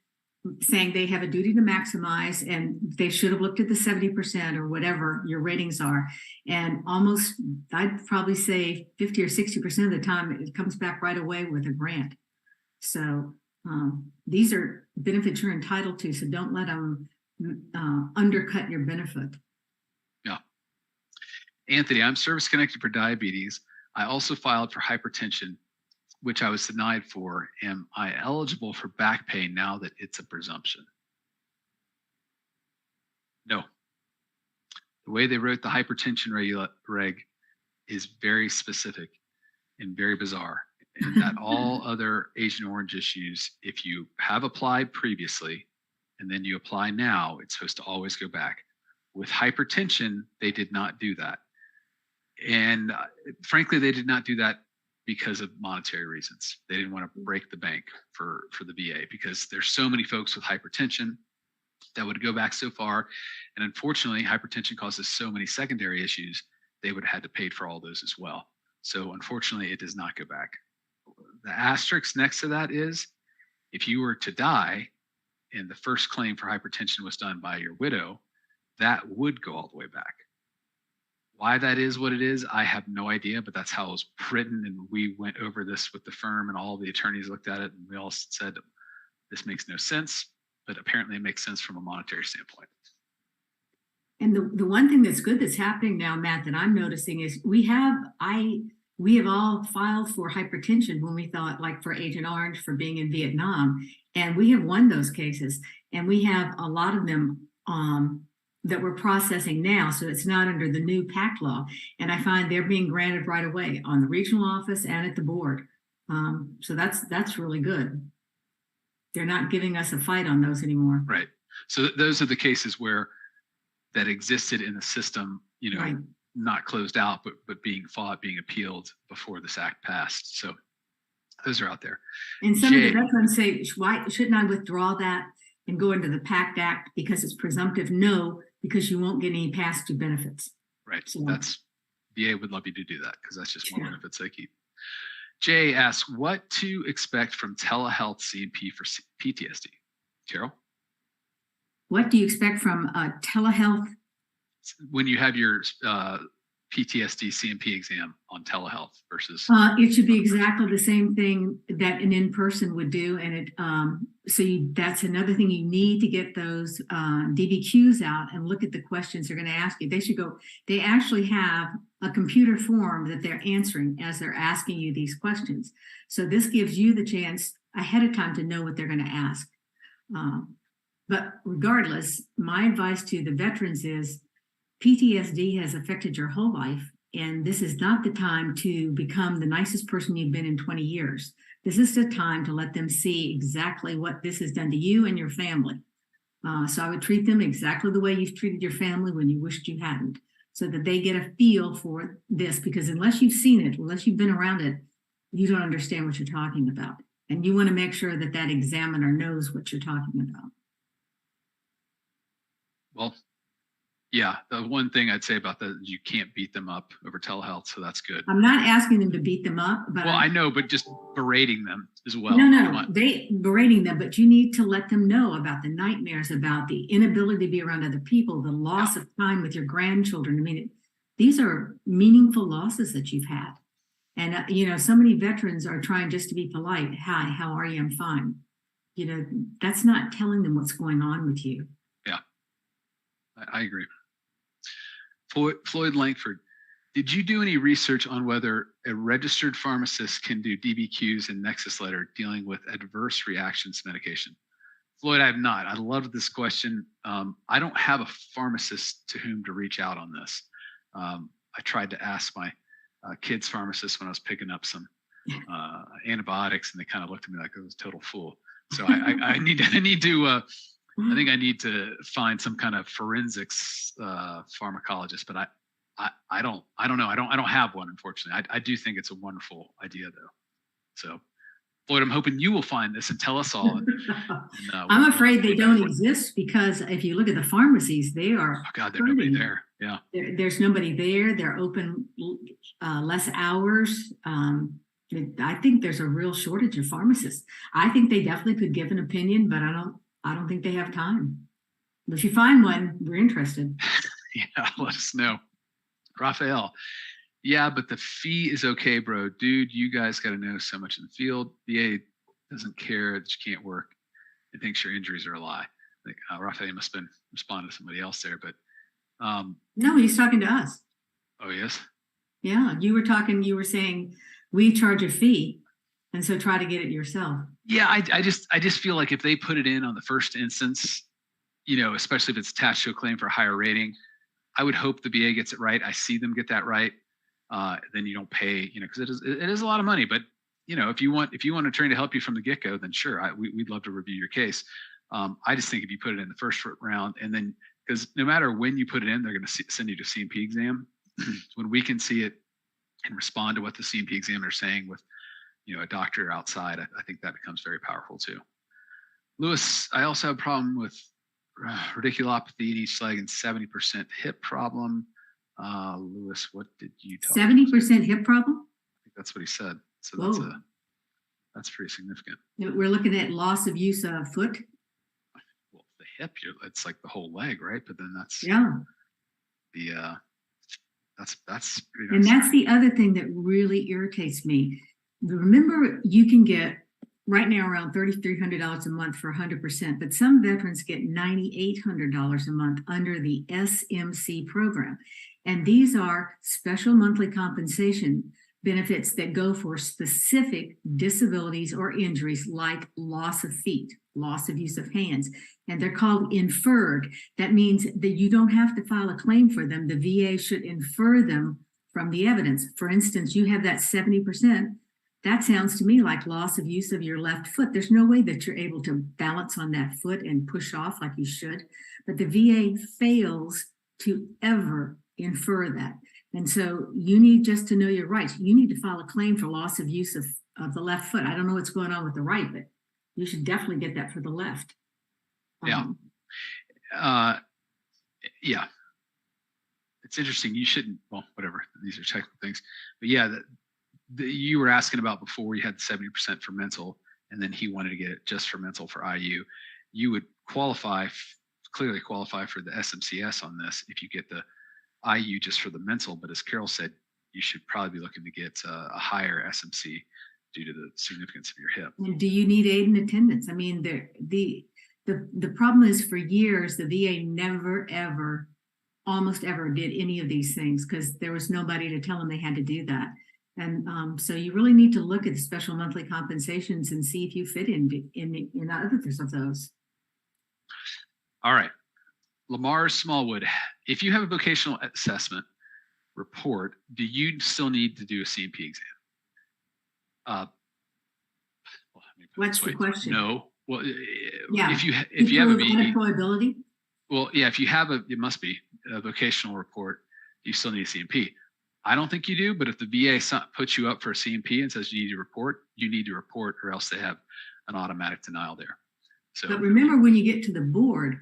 saying they have a duty to maximize and they should have looked at the 70% or whatever your ratings are. And almost, I'd probably say 50 or 60% of the time, it comes back right away with a grant. So these are benefits you're entitled to, so don't let them undercut your benefit. Yeah. Anthony, I'm service connected for diabetes. I also filed for hypertension, which I was denied for. Am I eligible for back pay now that it's a presumption? No. The way they wrote the hypertension reg is very specific and very bizarre. And that all other Agent Orange issues, if you have applied previously and then you apply now, it's supposed to always go back. With hypertension, they did not do that. And frankly, they did not do that because of monetary reasons. They didn't want to break the bank for the VA, because there's so many folks with hypertension that would go back so far. And unfortunately, hypertension causes so many secondary issues, they would have had to pay for all those as well. So unfortunately, it does not go back. The asterisk next to that is, if you were to die and the first claim for hypertension was done by your widow, that would go all the way back. Why that is what it is, I have no idea, but that's how it was written. And we went over this with the firm and all the attorneys looked at it and we all said, this makes no sense, but apparently it makes sense from a monetary standpoint. And the one thing that's good that's happening now, Matt, that I'm noticing is we have all filed for hypertension when we thought, like for Agent Orange, for being in Vietnam, and we have won those cases, and we have a lot of them that we're processing now, so it's not under the new Pact law, and I find they're being granted right away on the regional office and at the board. So that's really good. They're not giving us a fight on those anymore. Right. So those are the cases where that existed in the system, Right. Not closed out, but being fought, being appealed before this act passed. So those are out there. And some of the veterans say, why shouldn't I withdraw that and go into the Pact Act because it's presumptive? No, because you won't get any past due benefits. Right. So that's VA would love you to do that, because that's just more benefits they keep. Jay asks, what to expect from telehealth CNP for PTSD? Carol? What do you expect from telehealth? When you have your PTSD CNP exam on telehealth versus? It should be exactly the same thing that an in-person would do, and that's another thing. You need to get those DBQs out and look at the questions they're going to ask you. They actually have a computer form that they're answering as they're asking you these questions. So this gives you the chance ahead of time to know what they're going to ask. But regardless, my advice to the veterans is PTSD has affected your whole life, and this is not the time to become the nicest person you've been in 20 years. This is the time to let them see exactly what this has done to you and your family. So I would treat them exactly the way you've treated your family when you wished you hadn't, so that they get a feel for this, because unless you've seen it, unless you've been around it, you don't understand what you're talking about. And you want to make sure that that examiner knows what you're talking about. Well, yeah, the one thing I'd say about that is you can't beat them up over telehealth, so that's good. I'm not asking them to beat them up, but I know, but just berating them as well. No, they berating them, but you need to let them know about the nightmares, about the inability to be around other people, the loss of time with your grandchildren. I mean, these are meaningful losses that you've had. And, so many veterans are trying just to be polite. Hi, how are you? I'm fine. That's not telling them what's going on with you. Yeah, I agree. Floyd Langford, did you do any research on whether a registered pharmacist can do DBQs and nexus letter dealing with adverse reactions to medication? Floyd, I have not. I love this question. I don't have a pharmacist to whom to reach out on this. I tried to ask my kids pharmacist when I was picking up some antibiotics, and they kind of looked at me like I was a total fool. So I need to I think I need to find some kind of forensics pharmacologist, but I don't know. I don't have one, unfortunately. I do think it's a wonderful idea, though. So, Floyd, I'm hoping you will find this and tell us all. And, I'm afraid they don't exist, because if you look at the pharmacies, they are. Oh God, there's nobody there. Yeah, there's nobody there. They're open less hours. I think there's a real shortage of pharmacists. I think they definitely could give an opinion, but I don't think they have time. If you find one, we're interested. Yeah, let us know. Raphael, yeah, but the fee is okay, bro. Dude, you guys got to know so much in the field. VA doesn't care that you can't work. It thinks your injuries are a lie. Like Raphael must have been responding to somebody else there, but no, he's talking to us. Oh, yes? Yeah, you were saying we charge a fee, and so try to get it yourself. Yeah, I just feel like if they put it in on the first instance, especially if it's attached to a claim for a higher rating, I would hope the VA gets it right. I see them get that right. Then you don't pay, because it is a lot of money. But if you want an attorney to help you from the get go, then sure, we'd love to review your case. I just think if you put it in the first round, and then because no matter when you put it in, they're going to send you to CNP exam. When we can see it and respond to what the CNP examiner is saying with a doctor outside, I think that becomes very powerful too. Lewis, I also have a problem with radiculopathy in each leg and 70% hip problem. Lewis, what did you talk 70% hip problem? I think that's what he said. So that's pretty significant. We're looking at loss of use of foot. Well, the hip, it's like the whole leg, right? But then that's that's pretty nice. And that's the other thing that really irritates me. Remember, you can get right now around $3,300 a month for 100%, but some veterans get $9,800 a month under the SMC program. And these are special monthly compensation benefits that go for specific disabilities or injuries like loss of feet, loss of use of hands, and they're called inferred. That means that you don't have to file a claim for them. The VA should infer them from the evidence. For instance, you have that 70%. That sounds to me like loss of use of your left foot. There's no way that you're able to balance on that foot and push off like you should. But the VA fails to ever infer that. And so you need just to know your rights. You need to file a claim for loss of use of the left foot. I don't know what's going on with the right, but you should definitely get that for the left. Yeah. Yeah. It's interesting. You shouldn't, well, whatever. These are technical things. But yeah, you were asking about before you had 70% for mental, and then he wanted to get it just for mental for IU. You would clearly qualify for the SMCS on this if you get the IU just for the mental, but as Carol said, you should probably be looking to get a higher SMC due to the significance of your hip. And do you need aid and attendance? I mean, the problem is for years, the VA never, ever, almost ever did any of these things because there was nobody to tell them they had to do that. And so you really need to look at the special monthly compensations and see if you fit in either of those. All right. Lamar Smallwood, if you have a vocational assessment report, do you still need to do a CNP exam? What's the question? No. Well, yeah. If you have a VE, unemployability. Well, yeah, if you have it must be a vocational report, you still need a CNP. I don't think you do, but if the VA puts you up for a CNP and says you need to report, or else they have an automatic denial there. So, but remember, when you get to the board,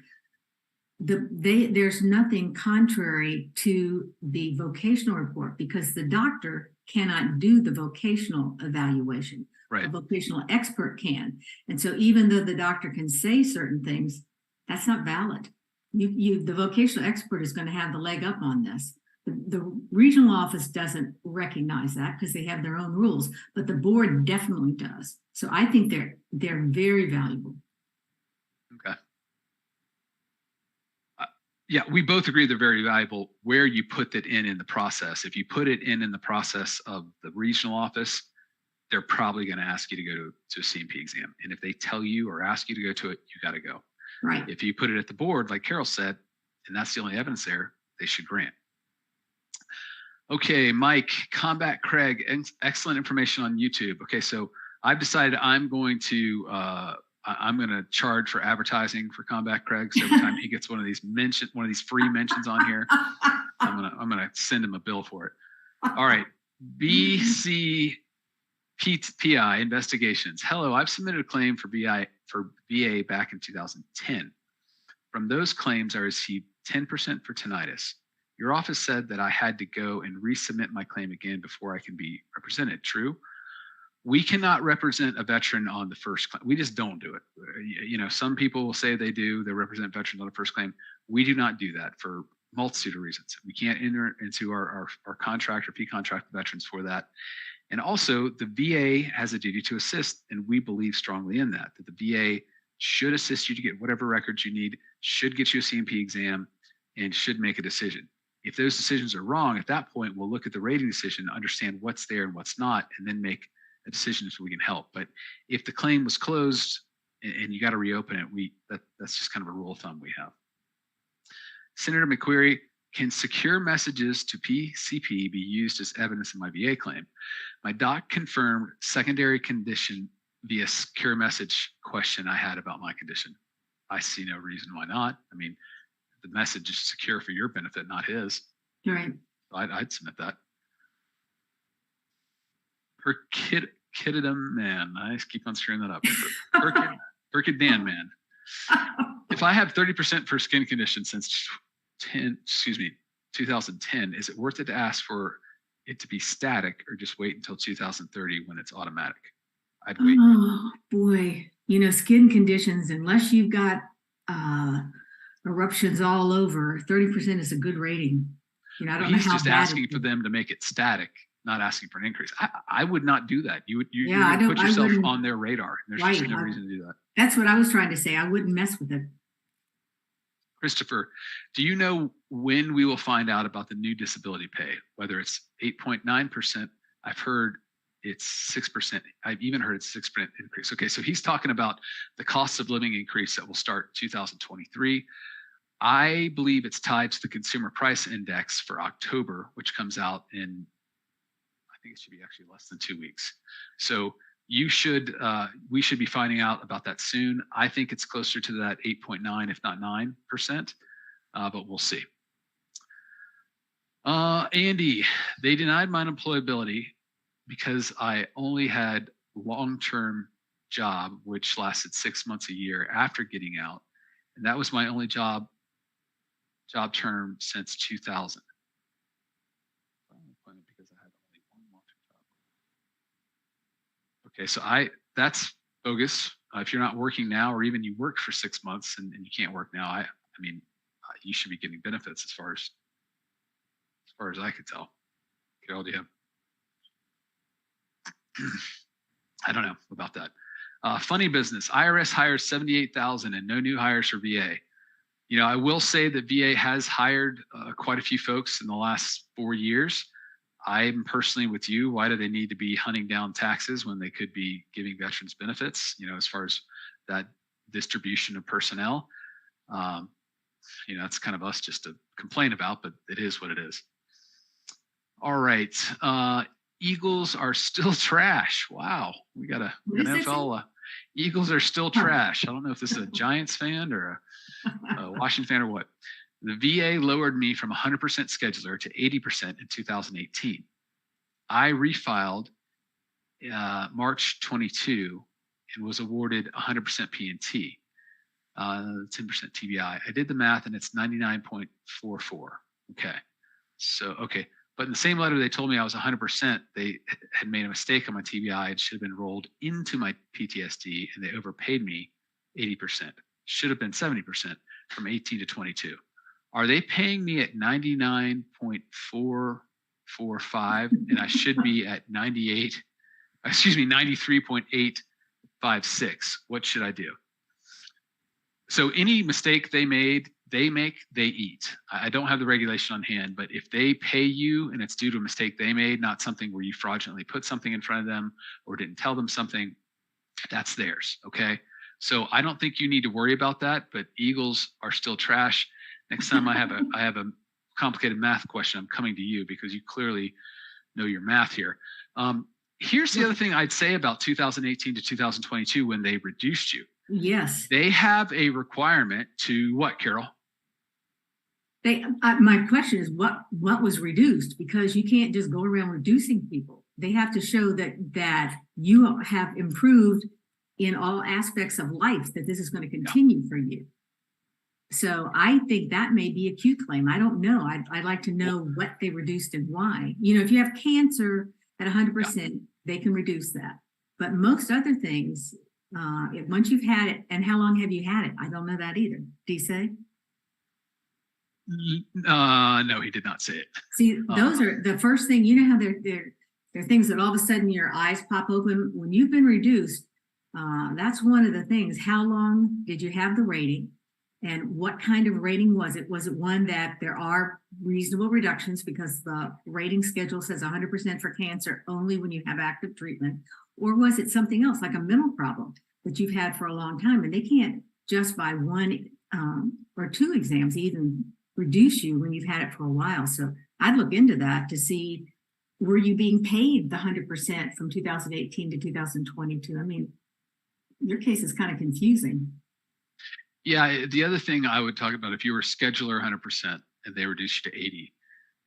there's nothing contrary to the vocational report because the doctor cannot do the vocational evaluation. Right. A vocational expert can. And so even though the doctor can say certain things, that's not valid. The vocational expert is going to have the leg up on this. The regional office doesn't recognize that because they have their own rules, but the board definitely does. So I think they're very valuable. Okay. Yeah, we both agree they're very valuable where you put that in the process. If you put it in the process of the regional office, they're probably going to ask you to go to a CNP exam. And if they tell you or ask you to go to it, you got to go. Right. If you put it at the board, like Carol said, and that's the only evidence there, they should grant. Okay, Mike, Combat Craig, excellent information on YouTube. Okay, so I've decided I'm going to charge for advertising for Combat Craig. So every time he gets one of these free mentions on here, I'm gonna send him a bill for it. All right, BC PI Investigations. Hello, I've submitted a claim for VA back in 2010. From those claims, I received 10% for tinnitus. Your office said that I had to go and resubmit my claim again before I can be represented. True? We cannot represent a veteran on the first claim. We just don't do it. You know, some people will say they do. They represent veterans on the first claim. We do not do that for a multitude of reasons. We can't enter into our contract or P-contract with veterans for that. And also, the VA has a duty to assist, and we believe strongly in that the VA should assist you to get whatever records you need, should get you a CNP exam, and should make a decision. If those decisions are wrong, at that point, we'll look at the rating decision, understand what's there and what's not, and then make a decision so we can help. But if the claim was closed and you got to reopen it, that's just kind of a rule of thumb we have. Senator McQuarrie, can secure messages to PCP be used as evidence in my VA claim? My doc confirmed secondary condition via secure message question I had about my condition. I see no reason why not. I mean, the message is secure for your benefit, not his. Right. I'd submit that. Perkidum man. I just keep on screwing that up. Perkidan man. If I have 30% for skin condition since 2010, is it worth it to ask for it to be static or just wait until 2030 when it's automatic? I'd wait. Oh boy, you know, skin conditions, unless you've got eruptions all over, 30% is a good rating. You know, I don't know how He's just bad asking for them to make it static, not asking for an increase. I would not do that. You would put yourself on their radar. There's just no reason to do that. That's what I was trying to say. I wouldn't mess with it. Christopher, do you know when we will find out about the new disability pay? Whether it's 8.9%, I've heard it's 6%. I've even heard it's 6% increase. Okay, so he's talking about the cost of living increase that will start 2023. I believe it's tied to the Consumer Price Index for October, which comes out in, I think it should be actually less than 2 weeks. So we should be finding out about that soon. I think it's closer to that 8.9, if not 9%, but we'll see. Andy, they denied my employability because I only had long-term job, which lasted 6 months a year after getting out. And that was my only job term since 2000. Because I had only one long-term job. Okay, so that's bogus. If you're not working now, or even you work for 6 months and you can't work now, I mean, you should be getting benefits as far as far as I could tell. Carol, do you have? I don't know about that. Funny business. IRS hires 78,000 and no new hires for VA. You know, I will say that VA has hired quite a few folks in the last 4 years. I'm personally with you. Why do they need to be hunting down taxes when they could be giving veterans benefits? You know, as far as that distribution of personnel, you know, that's kind of us just to complain about, but it is what it is. All right. Eagles are still trash. Wow. We got an NFL. Eagles are still trash. I don't know if this is a Giants fan or a Washington fan or what. The VA lowered me from 100% scheduler to 80% in 2018. I refiled March 22 and was awarded 100% P&T, 10% TBI. I did the math and it's 99.44. Okay. So, okay. But in the same letter, they told me I was 100%. They had made a mistake on my TBI. It should have been rolled into my PTSD, and they overpaid me 80%. Should have been 70% from 18 to 22. Are they paying me at 99.445, and I should be at 93.856? What should I do? So any mistake they make, they eat. I don't have the regulation on hand, but if they pay you and it's due to a mistake they made, not something where you fraudulently put something in front of them or didn't tell them something, that's theirs, okay? So I don't think you need to worry about that, but Eagles are still trash. Next time I have a complicated math question, I'm coming to you because you clearly know your math here. Here's the other thing I'd say about 2018 to 2022 when they reduced you. Yes. They have a requirement to what, Carol? My question is what was reduced, because you can't just go around reducing people. They have to show that you have improved in all aspects of life, that this is going to continue for you. So I think that may be a Q claim. I don't know. I'd like to know what they reduced and why. You know, if you have cancer at 100%, they can reduce that. But most other things, once you've had it, and how long have you had it? I don't know that either. Do you say? No, he did not say it. See, those are the first thing. You know how they're things that all of a sudden your eyes pop open when you've been reduced. That's one of the things. How long did you have the rating, and what kind of rating was it? Was it one that there are reasonable reductions because the rating schedule says 100% for cancer only when you have active treatment, or was it something else like a mental problem that you've had for a long time, and they can't just by one or two exams even reduce you when you've had it for a while. So I'd look into that to see, were you being paid the 100% from 2018 to 2022? I mean, your case is kind of confusing. Yeah, the other thing I would talk about, if you were scheduler 100% and they reduced you to 80,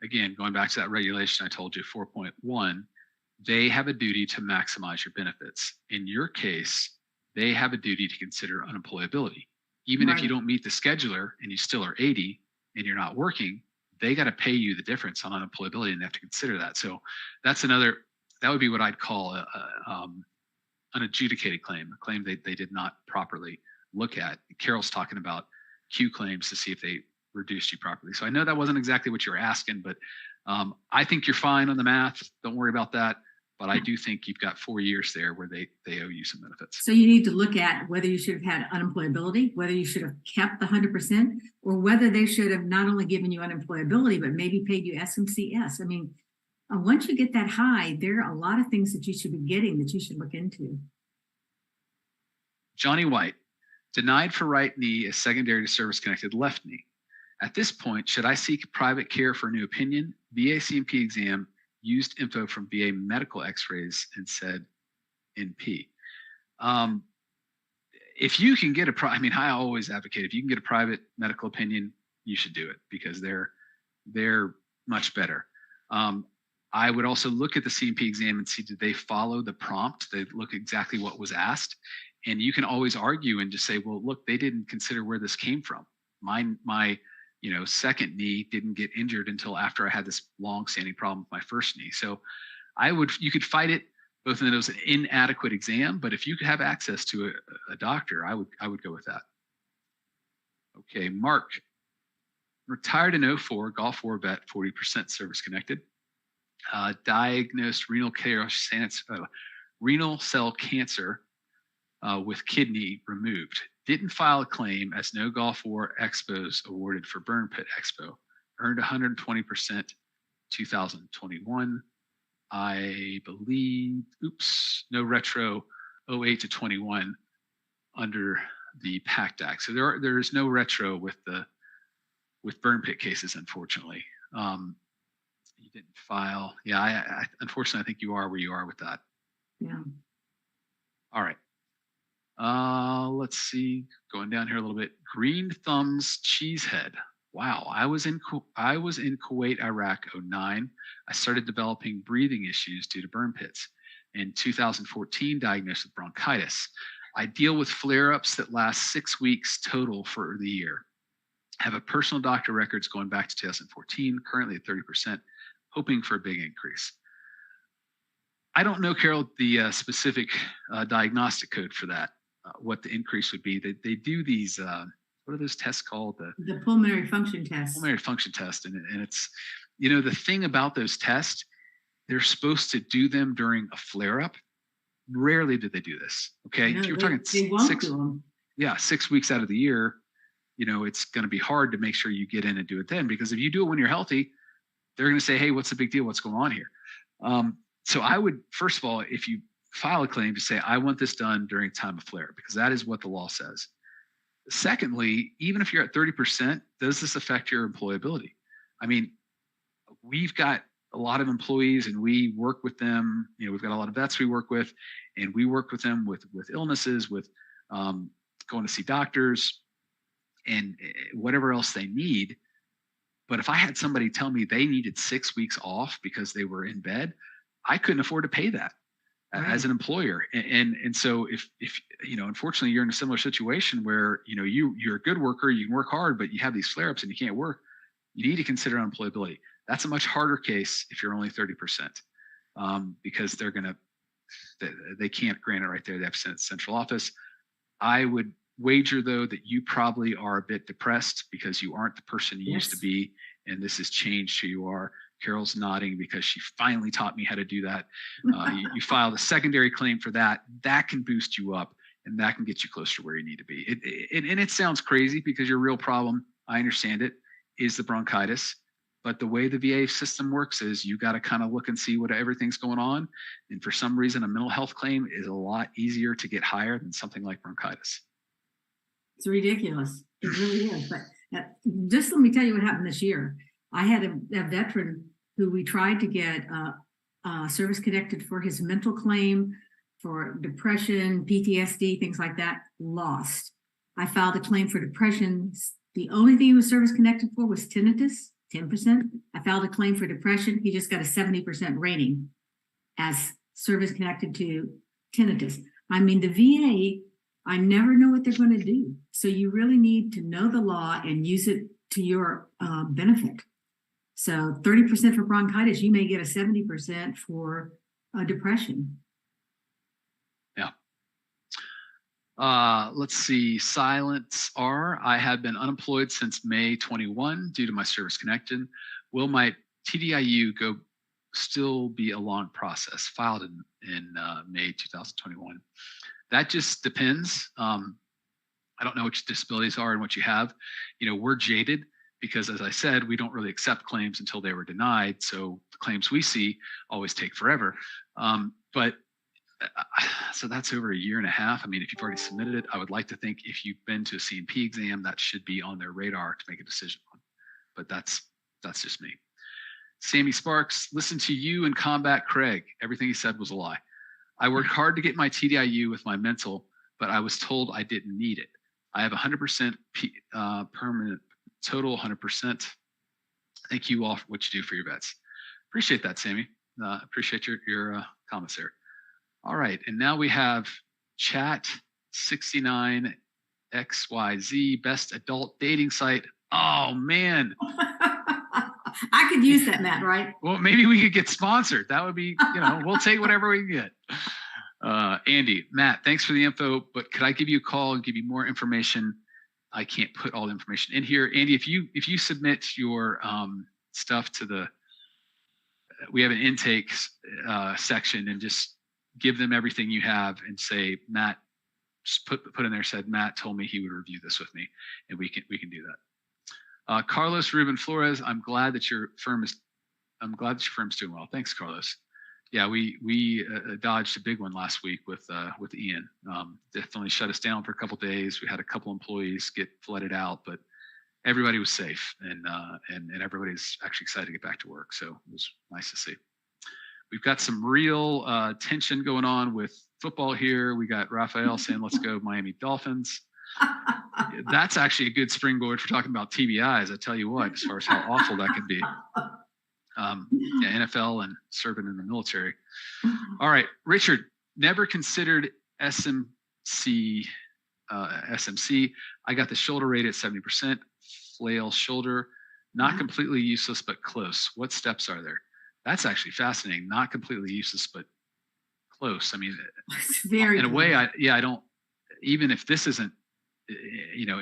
again, going back to that regulation I told you, 4.1, they have a duty to maximize your benefits. In your case, they have a duty to consider unemployability. Even if you don't meet the scheduler and you still are 80 and you're not working, they got to pay you the difference on unemployability, and they have to consider that. So that's that would be what I'd call an adjudicated claim, a claim they did not properly look at. Carol's talking about Q claims to see if they reduced you properly. So I know that wasn't exactly what you were asking, but I think you're fine on the math. Don't worry about that. But I do think you've got 4 years there where they owe you some benefits. So you need to look at whether you should have had unemployability, whether you should have kept the 100%, or whether they should have not only given you unemployability, but maybe paid you SMCS. I mean, once you get that high, there are a lot of things that you should be getting that you should look into. Johnny White, denied for right knee as secondary to service-connected left knee. At this point, should I seek private care for a new opinion? VA CNP exam used info from VA medical x-rays and said NP. If you can get I always advocate, if you can get a private medical opinion, you should do it because they're much better. I would also look at the CNP exam and see, did they follow the prompt? They look exactly what was asked. And you can always argue and just say, well, look, they didn't consider where this came from. My second knee didn't get injured until after I had this long-standing problem with my first knee. So you could fight it both in that it was an inadequate exam, but if you could have access to a doctor, I would go with that. Okay, Mark Retired in '04, Gulf War vet, 40% service connected. Diagnosed renal cell cancer with kidney removed. Didn't file a claim as no Gulf War expos awarded for burn pit expo. Earned 120% 2021. I believe, no retro 08 to 21 under the Pact Act. So there is no retro with burn pit cases, unfortunately. You didn't file. Yeah, I unfortunately, I think you are where you are with that. Yeah. All right. Let's see. Going down here a little bit. Green Thumbs Cheesehead. Wow. I was in Kuwait, Iraq, '09. I started developing breathing issues due to burn pits. In 2014, diagnosed with bronchitis. I deal with flare-ups that last 6 weeks total for the year. Have a personal doctor records going back to 2014, currently at 30%, hoping for a big increase. I don't know, Carol, the specific diagnostic code for that, what the increase would be. They do these, what are those tests called? The pulmonary function test. Pulmonary function test. And it's, the thing about those tests, they're supposed to do them during a flare-up. Rarely do they do this. Okay. No, if you're talking they won't do them. Yeah, 6 weeks out of the year, it's going to be hard to make sure you get in and do it then, because if you do it when you're healthy, they're going to say, hey, what's the big deal? What's going on here? So I would, first of all, if you file a claim, to say, I want this done during time of flare, because that is what the law says. Secondly, even if you're at 30%, does this affect your employability? I mean, we've got a lot of employees and we work with them. We've got a lot of vets we work with, and we work with them with illnesses, with going to see doctors and whatever else they need. But if I had somebody tell me they needed 6 weeks off because they were in bed, I couldn't afford to pay that as an employer. And so if unfortunately you're in a similar situation where, you're a good worker, you can work hard, but you have these flare-ups and you can't work, you need to consider unemployability. That's a much harder case if you're only 30%, because they can't grant it right there. They have to send it to central office. I would wager, though, that you probably are a bit depressed because you aren't the person you used to be, and this has changed who you are. Carol's nodding because she finally taught me how to do that. You filed a secondary claim for that. That can boost you up, and that can get you closer to where you need to be. And it sounds crazy because your real problem, I understand it, is the bronchitis. But the way the VA system works is you got to kind of look and see what everything's going on. And for some reason, a mental health claim is a lot easier to get higher than something like bronchitis. It's ridiculous. It really is. But just let me tell you what happened this year. I had a veteran who we tried to get service connected for his mental claim, for depression, PTSD, things like that, lost. I filed a claim for depression. The only thing he was service connected for was tinnitus, 10%. I filed a claim for depression. He just got a 70% rating as service connected to tinnitus. I mean, the VA, I never know what they're going to do. So you really need to know the law and use it to your benefit. So 30% for bronchitis, you may get a 70% for depression. Yeah. Let's see. Silence R. I have been unemployed since May 21 due to my service connection. Will my TDIU still be a long process? Filed in May 2021. That just depends. I don't know which disabilities are and what you have. We're jaded because, as I said, we don't really accept claims until they were denied. So the claims we see always take forever. So that's over a year and a half. I mean, if you've already submitted it, I would like to think if you've been to a CNP exam, that should be on their radar to make a decision on. But that's just me. Sammy Sparks, listen to you and combat Craig. Everything he said was a lie. I worked hard to get my TDIU with my mental, but I was told I didn't need it. I have 100% permanent total, 100%. Thank you all for what you do for your vets. Appreciate that, Sammy. Appreciate your comments here. All right, and now we have Chat 69XYZ, best adult dating site. Oh man. I could use that, Matt, right? Well, maybe we could get sponsored. That would be, we'll take whatever we can get. Andy, Matt, thanks for the info, but could I give you a call and give you more information I can't put all the information in here. Andy, if you submit your stuff to we have an intake section, and just give them everything you have and say, Matt, just put in there, said Matt told me he would review this with me, and we can do that. Carlos Ruben Flores, I'm glad that your firm's doing well. Thanks, Carlos. Yeah, we dodged a big one last week with Ian. Definitely shut us down for a couple of days. We had a couple employees get flooded out, but everybody was safe, and everybody's actually excited to get back to work. So it was nice to see. We've got some real tension going on with football here. We got Raphael saying, "Let's go Miami Dolphins." That's actually a good springboard for talking about TBIs. I tell you what, as far as how awful that could be. Yeah, NFL and serving in the military. All right, Richard, never considered SMC. I got the shoulder rate at 70%, flail shoulder, not completely useless, but close. What steps are there? That's actually fascinating. Not completely useless, but close. I mean, it's very in a way, I don't, even if this isn't,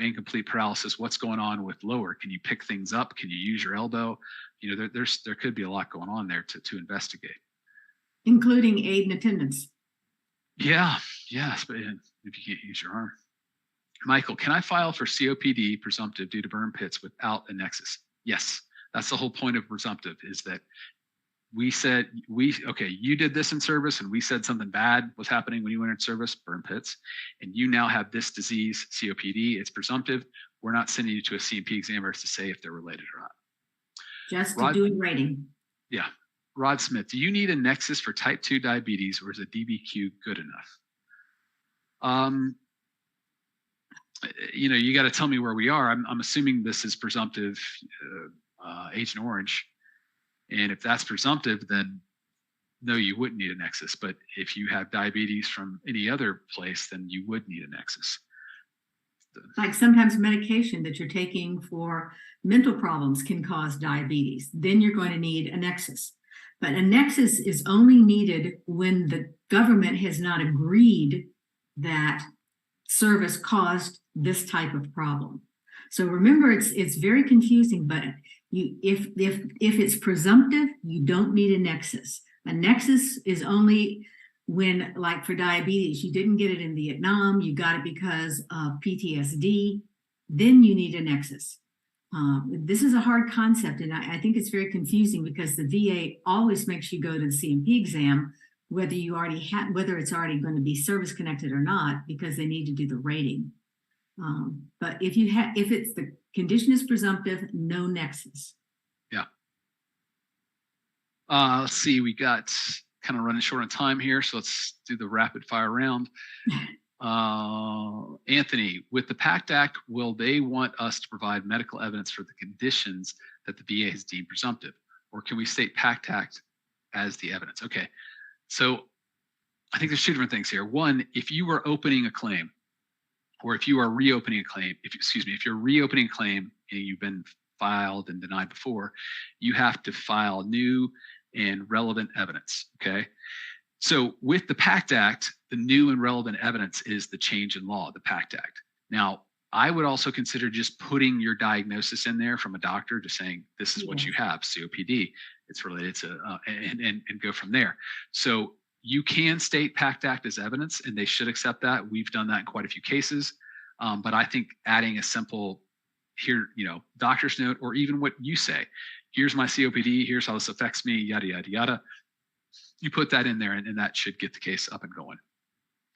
incomplete paralysis, what's going on with lower? Can you pick things up? Can you use your elbow? There could be a lot going on there to investigate, including aid and attendance. Yes, but if you can't use your arm. Michael, can I file for COPD presumptive due to burn pits without a nexus? Yes, that's the whole point of presumptive, is that we said, you did this in service, and we said something bad was happening when you entered service, burn pits, and you now have this disease, COPD, it's presumptive. We're not sending you to a CNP examiner to say if they're related or not. Just to do a rating. Yeah. Rod Smith, do you need a nexus for type 2 diabetes, or is a DBQ good enough? You got to tell me where we are. I'm assuming this is presumptive Agent Orange. And if that's presumptive, then no, you wouldn't need a nexus. But if you have diabetes from any other place, then you would need a nexus. Like sometimes medication that you're taking for mental problems can cause diabetes. Then you're going to need a nexus. But a nexus is only needed when the government has not agreed that service caused this type of problem. So remember, it's very confusing, but if it's presumptive, you don't need a nexus. A nexus is only when, like for diabetes, you didn't get it in Vietnam, you got it because of PTSD, then you need a nexus. This is a hard concept, and I think it's very confusing because the VA always makes you go to the CNP exam, whether it's already going to be service connected or not, because they need to do the rating. But if it's the condition is presumptive, no nexus. Yeah. Let's see, we got kind of running short on time here, so let's do the rapid fire round. Anthony, with the Pact Act, will they want us to provide medical evidence for the conditions that the VA has deemed presumptive, or can we state Pact Act as the evidence? Okay, so I think there's two different things here. One, if you were opening a claim, or if you are reopening a claim, if you're reopening a claim and you've been filed and denied before, you have to file new and relevant evidence, okay? So with the Pact Act, the new and relevant evidence is the change in law, the Pact Act. Now, I would also consider just putting your diagnosis in there from a doctor, just saying, this is what you have, COPD, it's related to, and go from there. So you can state Pact Act as evidence, and they should accept that. We've done that in quite a few cases. But I think adding a simple doctor's note, or even what you say, here's my COPD, here's how this affects me, yada, yada, yada. You put that in there, and that should get the case up and going.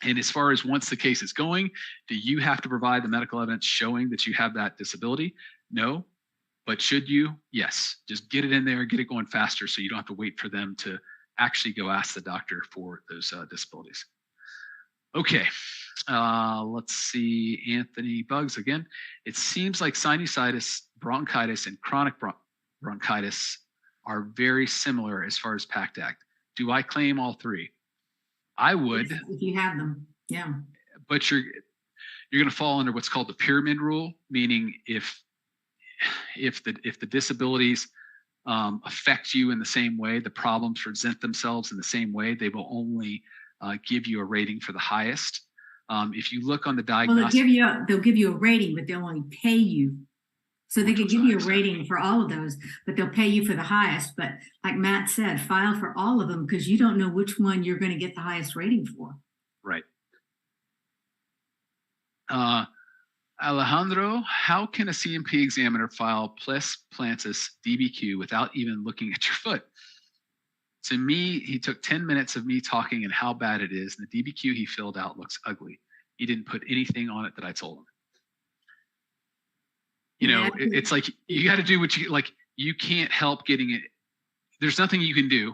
And as far as once the case is going, do you have to provide the medical evidence showing that you have that disability? No. But should you? Yes. Just get it in there, get it going faster, so you don't have to wait for them to actually go ask the doctor for those disabilities. Okay, let's see, Anthony Bugs again. It seems like sinusitis, bronchitis, and chronic bronchitis are very similar as far as Pact Act. Do I claim all three? I would. If you have them, yeah. But you're going to fall under what's called the pyramid rule, meaning if the disabilities affect you in the same way, the problems present themselves in the same way, they will only give you a rating for the highest. If you look on the Well, diagnostic, they'll give you a rating, but they'll only pay you. So they could give you a rating for all of those, but they'll pay you for the highest. But like Matt said, file for all of them because you don't know which one you're going to get the highest rating for. Right. Alejandro, how can a CNP examiner file plus plantis DBQ without even looking at your foot? To me, he took 10 minutes of me talking and how bad it is, and the DBQ he filled out looks ugly. He didn't put anything on it that I told him. You know, it's like you got to do what you like. You can't help getting it. There's nothing you can do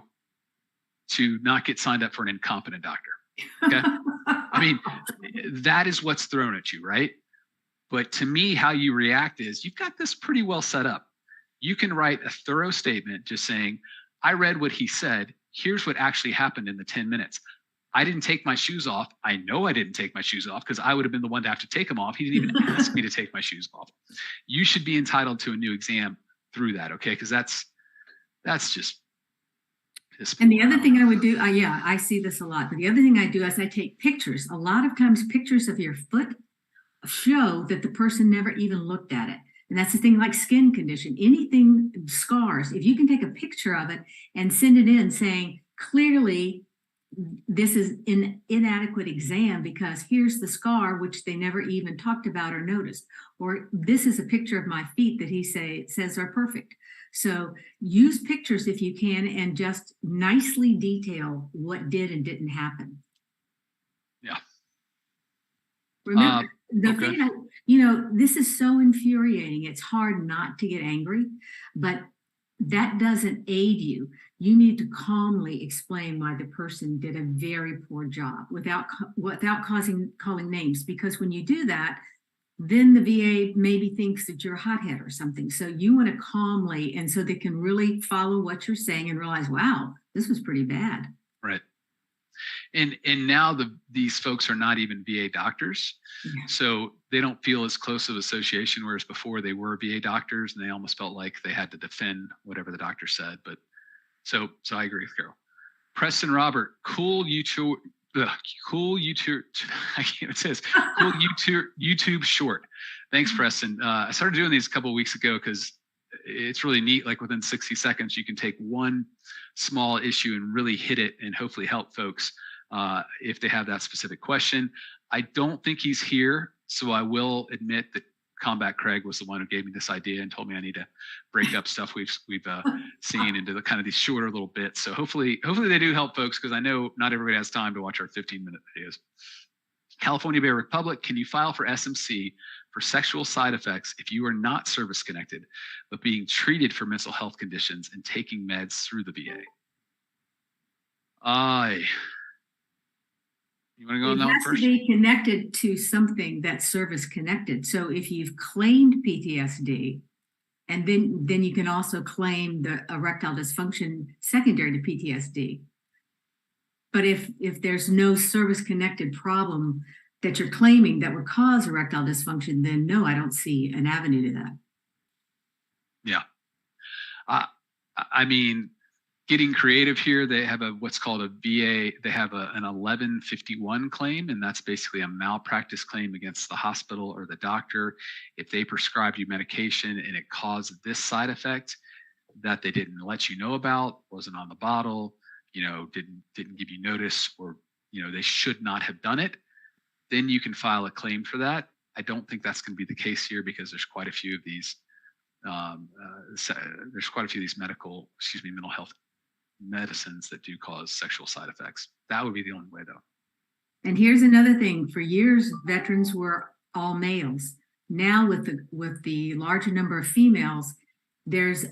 to not get signed up for an incompetent doctor. Okay. I mean, that is what's thrown at you, right? But to me, how you react is you've got this pretty well set up. You can write a thorough statement just saying, I read what he said. Here's what actually happened in the 10 minutes. I didn't take my shoes off. I know I didn't take my shoes off because I would have been the one to have to take them off. He didn't even ask me to take my shoes off. You should be entitled to a new exam through that, okay? Because that's just. And the other thing I would do, yeah, I see this a lot. But the other thing I do is I take pictures. A lot of times pictures of your foot show that the person never even looked at it. And that's the thing like skin condition, anything, scars. If you can take a picture of it and send it in saying, clearly, this is an inadequate exam because here's the scar, which they never even talked about or noticed. Or this is a picture of my feet that he says are perfect. So use pictures if you can and just nicely detail what did and didn't happen. Yeah. Remember, the thing, this is so infuriating. It's hard not to get angry, but that doesn't aid you. You need to calmly explain why the person did a very poor job without calling names. Because when you do that, then the VA maybe thinks that you're a hothead or something. So you want to calmly, and so they can really follow what you're saying and realize, wow, this was pretty bad. Right. And now these folks are not even VA doctors, so they don't feel as close of association. Whereas before they were VA doctors, and they almost felt like they had to defend whatever the doctor said. But so I agree with Carol. Preston Robert, cool YouTube. I can't. It says cool YouTube short. Thanks, Preston. I started doing these a couple of weeks ago because it's really neat. Like within 60 seconds, you can take one small issue and really hit it and hopefully help folks if they have that specific question. I don't think he's here, so I will admit that Combat Craig was the one who gave me this idea and told me I need to break up stuff we've seen into the kind of these shorter little bits. So hopefully they do help folks, because I know not everybody has time to watch our 15-minute videos. California Bear Republic, can you file for SMC for sexual side effects if you are not service connected, but being treated for mental health conditions and taking meds through the VA? You want to go on that one first? It has to be connected to something that's service connected. So if you've claimed PTSD, and then you can also claim the erectile dysfunction secondary to PTSD. But if there's no service connected problem that you're claiming that would cause erectile dysfunction, then no, I don't see an avenue to that. Yeah. I mean, getting creative here, they have what's called a VA, they have an 1151 claim, and that's basically a malpractice claim against the hospital or the doctor. If they prescribed you medication and it caused this side effect that they didn't let you know about, wasn't on the bottle, didn't give you notice, or they should not have done it, then you can file a claim for that. I don't think that's going to be the case here, because there's quite a few of these mental health medicines that do cause sexual side effects. That would be the only way, though. And here's another thing: for years, veterans were all males. Now, with the larger number of females, there's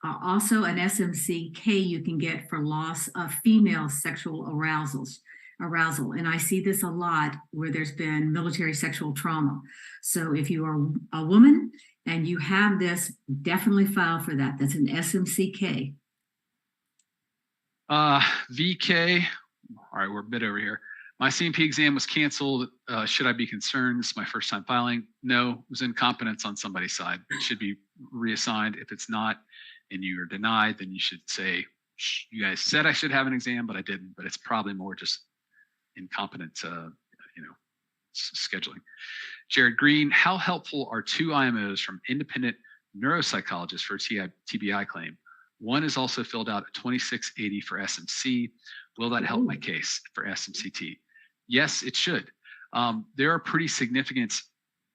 also an SMCK you can get for loss of female sexual arousal. And I see this a lot where there's been military sexual trauma. So if you are a woman and you have this, definitely file for that. That's an SMCK. VK, all right, we're a bit over here. My CNP exam was canceled. Should I be concerned? This is my first time filing. No, it was incompetence on somebody's side. It should be reassigned. If it's not and you are denied, then you should say, you guys said I should have an exam, but I didn't. But it's probably more just incompetent, scheduling. Jared Green, how helpful are 2 IMOs from independent neuropsychologists for a TBI claim? One is also filled out at $26.80 for SMC. Will that help my case for SMCT? Yes, it should. There are pretty significant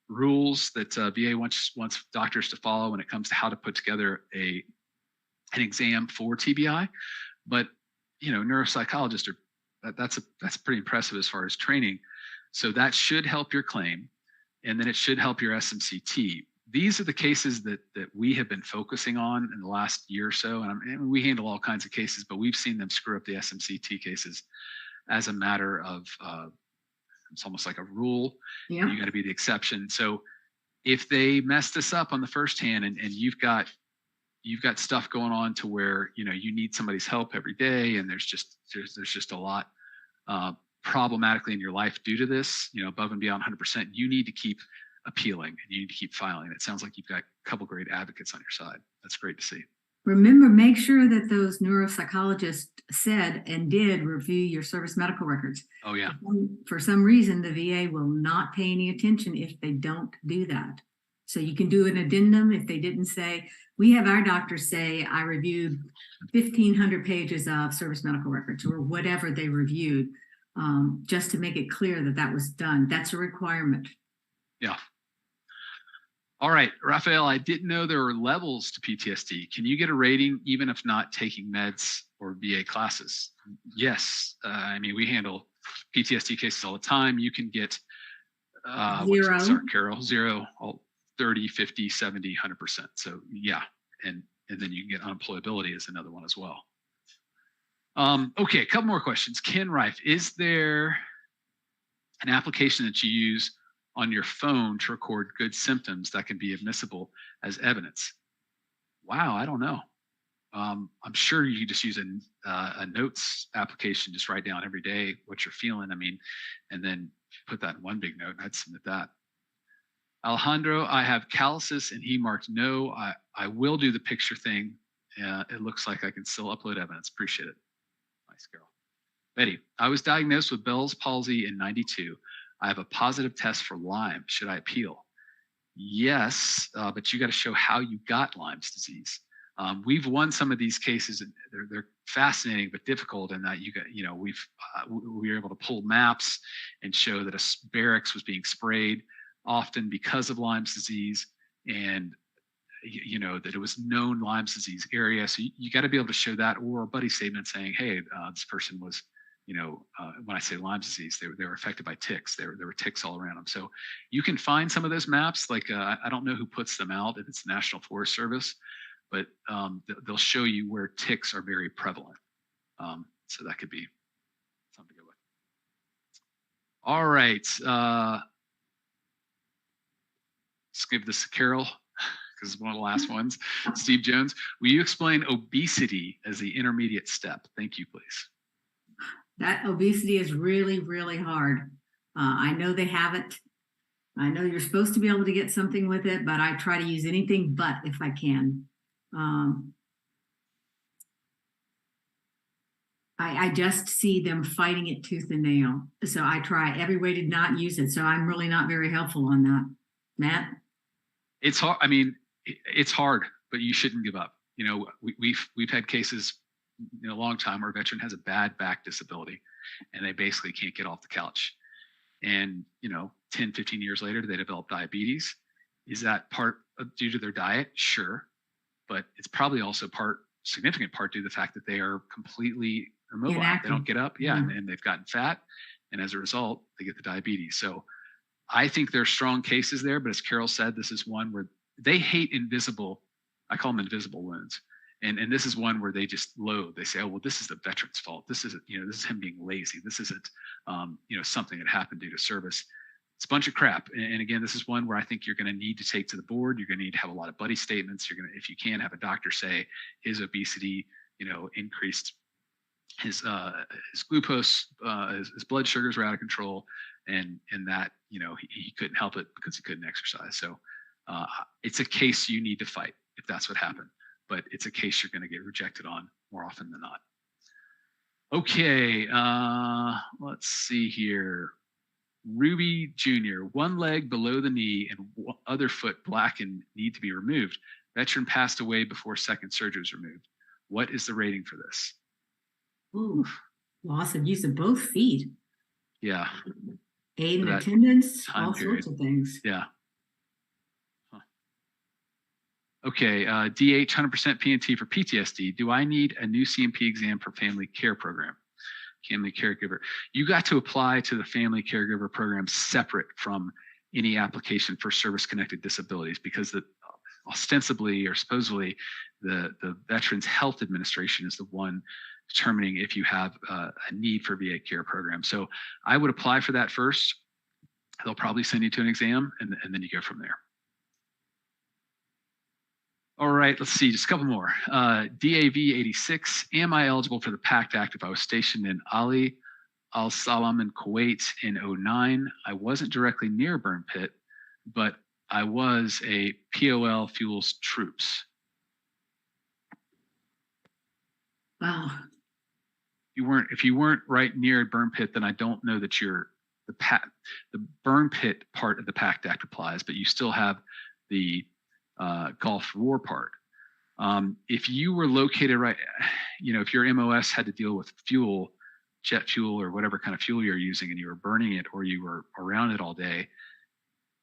rules that VA wants doctors to follow when it comes to how to put together an exam for TBI. But neuropsychologists that's pretty impressive as far as training. So that should help your claim, and then it should help your SMCT. These are the cases that we have been focusing on in the last year or so, and we handle all kinds of cases, but we've seen them screw up the SMCT cases as a matter of it's almost like a rule. Yeah. You got to be the exception. So if they mess this up on the first hand, and you've got stuff going on to where you need somebody's help every day, and there's just a lot problematically in your life due to this, above and beyond 100%, you need to keep appealing and you need to keep filing. It sounds like you've got a couple great advocates on your side. That's great to see. Remember, make sure that those neuropsychologists said and did review your service medical records. Oh yeah. For some reason, the VA will not pay any attention if they don't do that. So you can do an addendum if they didn't say. We have our doctors say, I reviewed 1,500 pages of service medical records or whatever they reviewed, just to make it clear that that was done. That's a requirement. Yeah. All right, Raphael, I didn't know there were levels to PTSD. Can you get a rating even if not taking meds or VA classes? Yes. We handle PTSD cases all the time. You can get 0. Sorry, Carol, 0, 30, 50, 70, 100%. So yeah, and then you can get unemployability as another one as well. Okay, a couple more questions. Ken Reif, is there an application that you use on your phone to record good symptoms that can be admissible as evidence? Wow, I don't know. I'm sure you just use a notes application, just write down every day what you're feeling. And then put that in one big note, and I'd submit that. Alejandro, I have calluses, and he marked no. I will do the picture thing. It looks like I can still upload evidence. Appreciate it. Nice girl. Betty, I was diagnosed with Bell's palsy in '92. I have a positive test for Lyme. Should I appeal? Yes, but you got to show how you got Lyme's disease. We've won some of these cases, and they're fascinating but difficult in that we were able to pull maps and show that a barracks was being sprayed often because of Lyme's disease, and that it was known Lyme's disease area. So you got to be able to show that, or a buddy statement saying, hey, this person was, when I say Lyme's disease, they were affected by ticks. There were ticks all around them. So you can find some of those maps. Like I don't know who puts them out, if it's the National Forest Service, but they'll show you where ticks are very prevalent. So that could be something to go with. All right. Let's give this to Carol, because it's one of the last ones. Steve Jones, will you explain obesity as the intermediate step? Thank you, please. That obesity is really, really hard. I know they have it. I know you're supposed to be able to get something with it, but I try to use anything but if I can. I just see them fighting it tooth and nail. So I try every way to not use it. So I'm really not very helpful on that. Matt? It's hard. It's hard, but you shouldn't give up. We've had cases in a long time where a veteran has a bad back disability and they basically can't get off the couch. And, 10, 15 years later, they develop diabetes. Is that part due to their diet? Sure. But it's probably also significant part due to the fact that they are completely immobile. They don't get up. Yeah. And they've gotten fat. And as a result, they get the diabetes. So I think there's strong cases there. But as Carol said, this is one where they hate invisible. I call them invisible wounds. And this is one where they just loathe. They say, oh, well, this is the veteran's fault. This isn't, this is him being lazy. This isn't, something that happened due to service. It's a bunch of crap. And again, this is one where I think you're going to need to take to the board. You're going to need to have a lot of buddy statements. You're going to, if you can, have a doctor say his obesity, increased his glucose, his blood sugars were out of control, and that, he couldn't help it because he couldn't exercise. So it's a case you need to fight if that's what happened. But it's a case you're going to get rejected on more often than not. Okay, let's see here. Ruby Jr., one leg below the knee and other foot blackened, need to be removed. Veteran passed away before second surgery was removed. What is the rating for this? Ooh, loss of use of both feet. Yeah. Aid in attendance, all period. sorts of things. Yeah. Huh. Okay, DH 100% P&T for PTSD. Do I need a new CNP exam for family care program? Family caregiver. You got to apply to the family caregiver program separate from any application for service-connected disabilities, because ostensibly or supposedly the Veterans Health Administration is the one determining if you have a need for VA care program. So I would apply for that first. They'll probably send you to an exam, and then you go from there. All right, let's see, just a couple more. DAV 86, am I eligible for the Pact Act if I was stationed in Ali Al Salam in Kuwait in 2009? I wasn't directly near burn pit, but I was a POL fuels troops. Wow. If you weren't right near a burn pit, then I don't know that the burn pit part of the Pact Act applies, but you still have the Gulf War part. If you were located right, if your MOS had to deal with fuel, jet fuel or whatever kind of fuel you're using, and you were burning it or you were around it all day,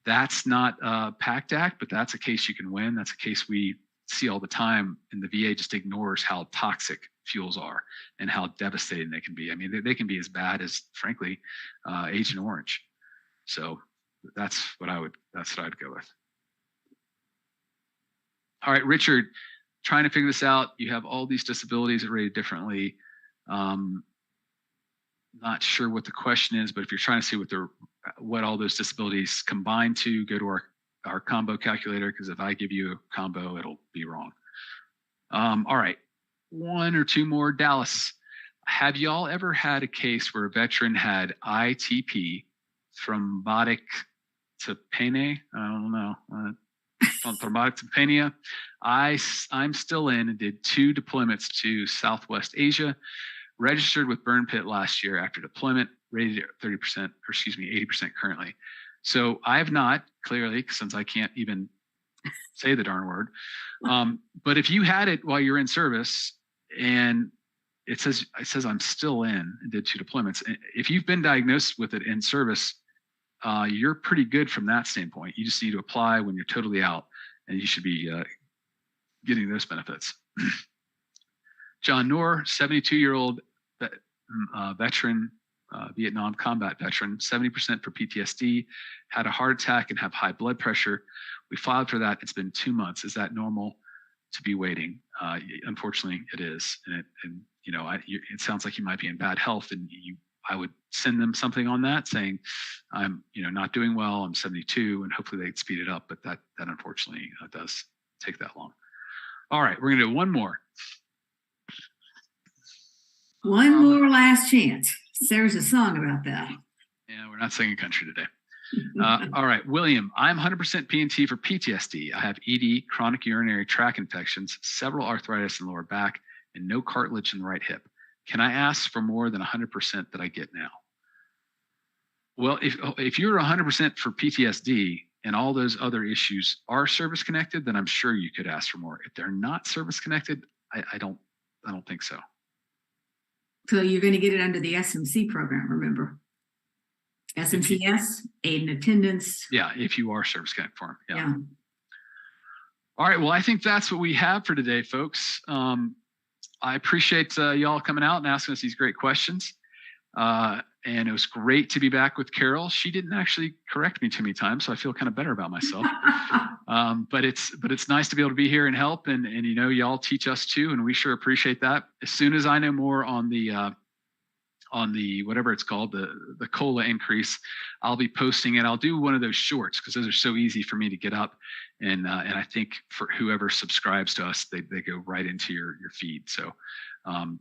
that's not a Pact Act, but that's a case you can win. That's a case we see all the time, and the VA just ignores how toxic fuels are and how devastating they can be. I mean, they can be as bad as, frankly, Agent Orange. So that's what I'd go with. All right, Richard, trying to figure this out. You have all these disabilities that are rated differently. Not sure what the question is, but if you're trying to see what all those disabilities combine to, go to our combo calculator, because if I give you a combo, it'll be wrong. All right, one or two more. Dallas, have y'all ever had a case where a veteran had ITP, thrombotic tympania? I don't know. Thrombotic tympania. I'm still in and did 2 deployments to Southwest Asia. Registered with burn pit last year after deployment, rated at 80% currently. So I have not, clearly, since I can't even say the darn word. But if you had it while you're in service and it says I'm still in and did 2 deployments, if you've been diagnosed with it in service, you're pretty good from that standpoint. You just need to apply when you're totally out, and you should be getting those benefits. John Noor, 72-year-old veteran, Vietnam combat veteran, 70% for PTSD, had a heart attack and have high blood pressure. We filed for that. It's been 2 months. Is that normal to be waiting? Unfortunately, it is. And it sounds like you might be in bad health, and I would send them something on that saying, I'm not doing well, I'm 72, and hopefully they'd speed it up, but that unfortunately does take that long. All right, we're gonna do one more. One more last chance. There's a song about that. Yeah, we're not singing country today. All right, William, I'm 100% P&T for PTSD. I have ED, chronic urinary tract infections, several arthritis in the lower back, and no cartilage in the right hip. Can I ask for more than 100% that I get now? Well, if you're 100% for PTSD and all those other issues are service connected, then I'm sure you could ask for more. If they're not service connected, I don't think so. So you're going to get it under the SMC program, remember? SMCS, aid in attendance. Yeah, if you are service connected for them. Yeah. All right, well, I think that's what we have for today, folks. I appreciate y'all coming out and asking us these great questions. And it was great to be back with Carol. She didn't actually correct me too many times, so I feel kind of better about myself. But it's nice to be able to be here and help, and y'all teach us too, and we sure appreciate that. As soon as I know more on the whatever it's called, the COLA increase, I'll be posting it. I'll do one of those shorts because those are so easy for me to get up, and I think for whoever subscribes to us, they go right into your feed. So that.